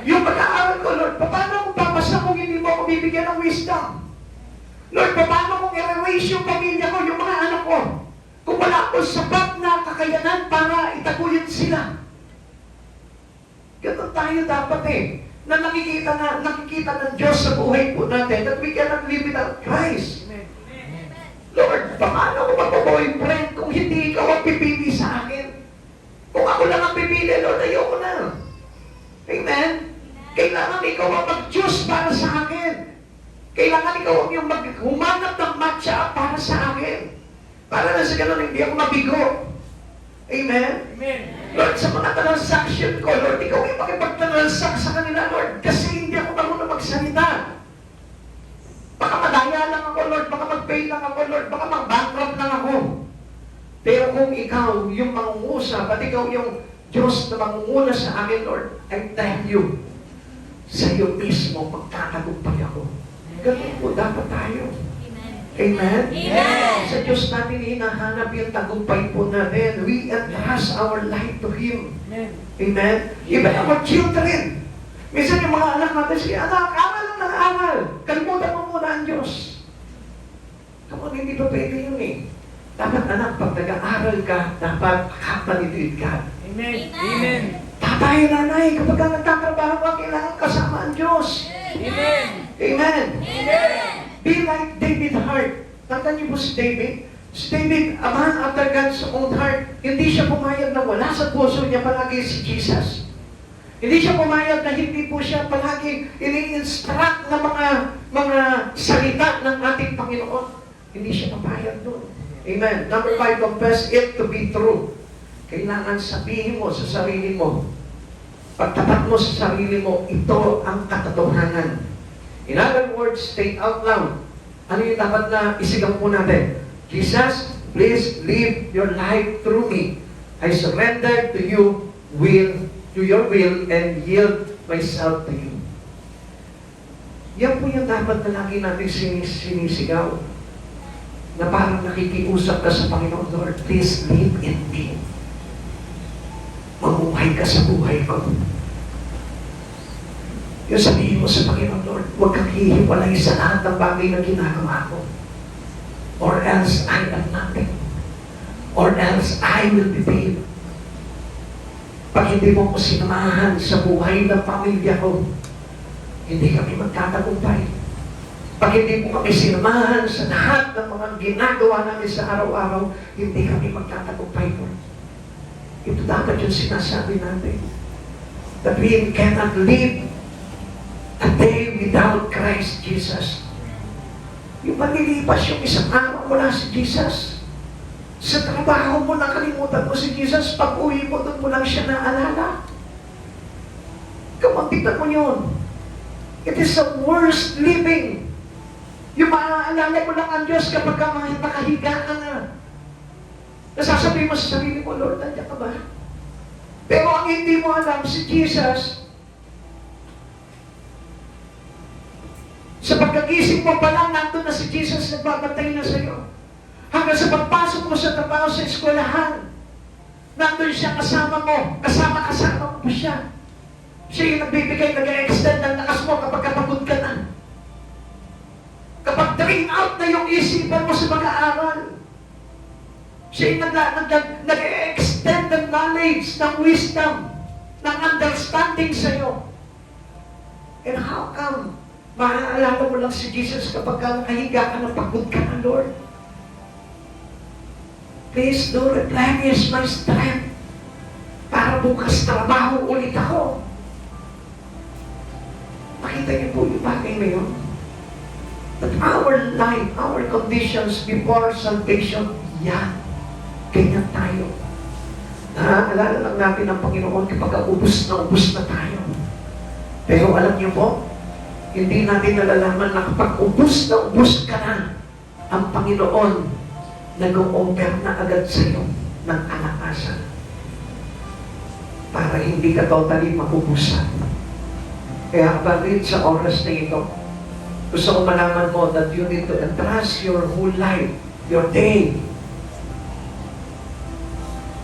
Yung pag-aaral ko, Lord, paano kung papasa kung hindi mo ako bibigyan ng wisdom? Lord, paano kung i-raise yung pamilya ko, yung mga anak ko? Kung wala akong sapat na kakayanan para itaguyod sila. Ganun tayo dapat eh. Na nakikita ng Diyos sa buhay po natin that we cannot live without Christ. Lord, paano ko mag-boyfriend kung hindi ikaw ang pipili sa akin? Kung ako lang ang pipili, Lord, ayoko na. Amen? Kailangan ikaw ang mag-choose para sa akin. Kailangan ikaw ang yung humanap ng matcha para sa akin. Para na sa ganun, hindi ako mabigo. Amen? Amen. Lord, sa mga transaction ko, Lord, ikaw yung makipag-transact sa kanila, Lord, kasi hindi ako marunong magsalita. Baka madaya lang ako, Lord, baka mag-fail lang ako, Lord, baka mag-bankrupt lang ako. Pero kung ikaw yung mangungusap, at ikaw yung Diyos na mangunguna sa akin, Lord, I tell you, sa iyo mismo magkatagumpay ako. Ganun po dapat tayo. Amen? Amen. Sa Diyos natin hinahanap yung tagumpay po natin. We entrust our life to Him. Amen. Amen? Even our children. Minsan yung mga anak natin, sige, anak, aral lang ng aral. Kalimutan mo muna ang Diyos. Kapag hindi pa pwede yun eh. Dapat anak, pag nag-aaral ka, dapat kapalitid ka. Amen. Amen. Tatay, nanay, kapag ka nagtatrabaho ka, kailangan kasama ang Diyos. Amen. Amen? Amen. Be like David Hart. Tandaan niyo po si David? Si David, a man after God's own heart, hindi siya pumayag na wala sa puso niya palagi si Jesus. Hindi siya pumayag na hindi po siya palagi ini-instruct ng mga salita ng ating Panginoon. Hindi siya papayag doon. Amen. Number 5, confess it to be true. Kailangan sabihin mo sa sarili mo, pagtapat mo sa sarili mo, ito ang katotohanan. In other words, state out loud. Ano yung dapat na isigaw po natin? Jesus, please live your life through me. I surrender to you, to your will, and yield myself to you. Yan po yung dapat na lagi natin sinisigaw. Na parang nakikiusap ka sa Panginoon, Lord, please live in me. Mamuhay ka sa buhay ko. Yung sabihin mo sa Panginoon, Lord, huwag kang hihiwalay sa lahat ng bagay na ginagawa ko. Or else I am nothing. Or else I will be failed. Pag hindi mo ko sinamahan sa buhay ng pamilya ko, hindi kami magtatagumpay. Pag hindi mo kami sinamahan sa lahat ng mga ginagawa namin sa araw-araw, hindi kami magtatagumpay po. Ito dapat yung sinasabi natin. That we cannot live a day without Christ Jesus. Yung malilipas yung isang araw mula si Jesus. Sa trabaho mo, nakalimutan mo si Jesus, pag uwi mo, doon mo lang siya naalala. Kamantitan mo yun. It is the worst living. Yung maaalala mo lang ang Diyos kapag nakahiga ka na. Nasasabihin mo sa sarili mo, Lord, nandiyan ka ba? Pero ang hindi mo alam, si Jesus, sa pagkagising mo pa lang, nandun na si Jesus, nagbabantay na sa iyo. Hanggang sa pagpasok mo sa trabaho sa eskwelahan, nandun siya kasama mo, kasama mo pa siya. Siya yung nagbibigay, nag-extend ng lakas mo kapag kapagod ka na. Kapag drain out na yung isipan mo sa mag-aaral, siya yung nag-extend send the knowledge, ng wisdom, ng understanding sa'yo. And how come, maaalala mo lang si Jesus kapag nakahiga ka na pagod ka na, Lord? Please do replenish my strength para bukas trabaho ulit ako. Nakita niyo po yung bagay na yun? That our life, our conditions before salvation, yan. Ganyan tayo. Naaalala lang natin ang Panginoon kapag ubus na tayo. Pero alam niyo po, hindi natin nalalaman na kapag ubus ka na, ang Panginoon nag-o-offer na agad sa iyo ng kalakasan para hindi ka totally mapubusan. Kaya kapatid, sa oras na ito, gusto ko malaman mo that you need to entrust your whole life, your day,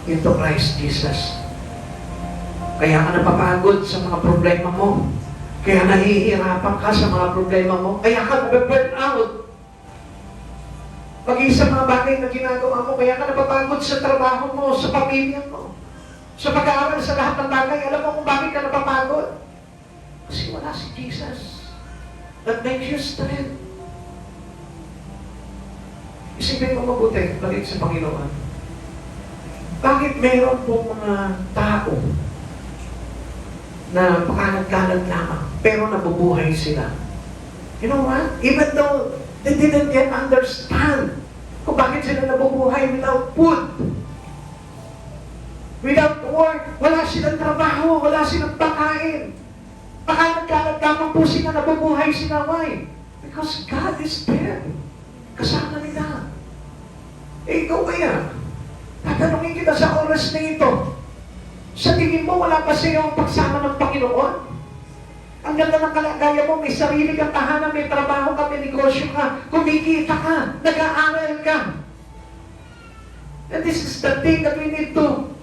into Christ Jesus. Kaya ka napapagod sa mga problema mo. Kaya nahihirapan ka sa mga problema mo. Kaya ka nabe-burn out. Pag-isa mga bagay na ginagawa mo, kaya ka napapagod sa trabaho mo, sa pamilya mo, sa pag-aaral, sa lahat ng bagay. Alam mo kung bakit ka napapagod? Kasi wala si Jesus that makes you strength. Isipin mo mabuti, balik sa Panginoon. Bakit meron pong mga tao na pakalat-kalat lamang, pero nabubuhay sila? You know what? Even though they didn't yet understand kung bakit sila nabubuhay without food, without work, wala silang trabaho, wala silang pakain. Pakalat-kalat lamang po sila, nabubuhay sila. Why? Because God is there. Kasama nila. Eh, ikaw kaya? Tatanungin kita sa oras na ito. Sa tingin mo, wala pa sa iyo ang pagsama ng Panginoon? Ang ganda ng kalagayan mo, may sarili kang tahanan, may trabaho ka, may negosyo ka, kumikita ka, nag-aaral ka. And this is the thing that we need to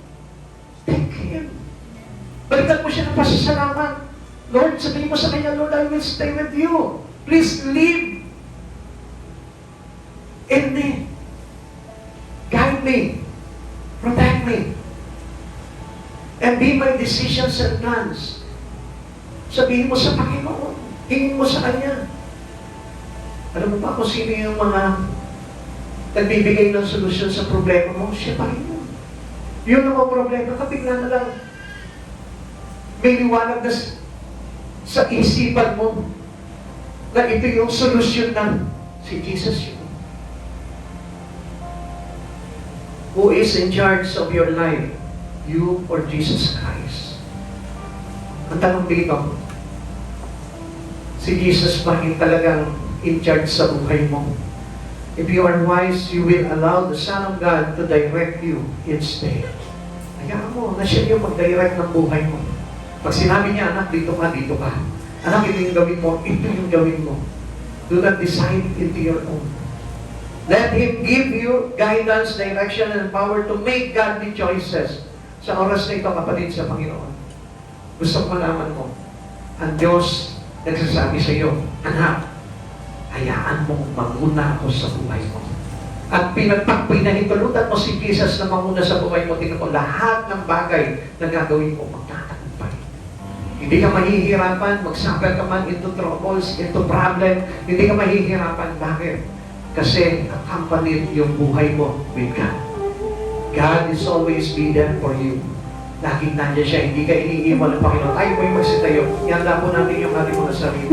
thank Him. Balikan mo siya ng pasasalamat. Lord, sabihin mo sa Kanya, Lord, I will stay with you. Please live in me. Guide me. Protect me. And be my decisions and plans. Sabihin mo sa Panginoon. Hingin mo sa Kanya. Alam mo ba kung sino yung mga nagbibigay ng solusyon sa problema mo? Siya pa rin yun. Yun ang mga problema. Kabigla na lang may liwanag na sa isipan mo na ito yung solusyon na si Jesus yun. Who is in charge of your life? You or Jesus Christ? Ang tanong dito, si Jesus ba yung talagang in charge sa buhay mo? If you are wise, you will allow the Son of God to direct you each day. Hayaan mo na siya yung mag-direct ng buhay mo. Pag sinabi niya, anak, dito ka, dito ka. Anak, ito yung gawin mo, ito yung gawin mo. Do not decide into your own. Let Him give you guidance, direction, and power to make godly choices. Sa oras na ito, kapatid sa Panginoon, gusto ko malaman mo, ang Diyos nagsasabi sa iyo, anak, hayaan mong manguna ako sa buhay mo. At pinahintulutan mo si Jesus na manguna sa buhay mo, tingnan mo, lahat ng bagay na gagawin mo, magtatagumpay. Hindi ka mahihirapan, mag-suffer ka man into troubles, into problem, hindi ka mahihirapan. Bakit? Kasi accompanied yung buhay mo with God. God is always be there for you. Laging nandiyan siya, hindi ka iniiwan ng Panginoon. Tayo po'y magsitayo. Yan lang po natin yung ating mga sarili.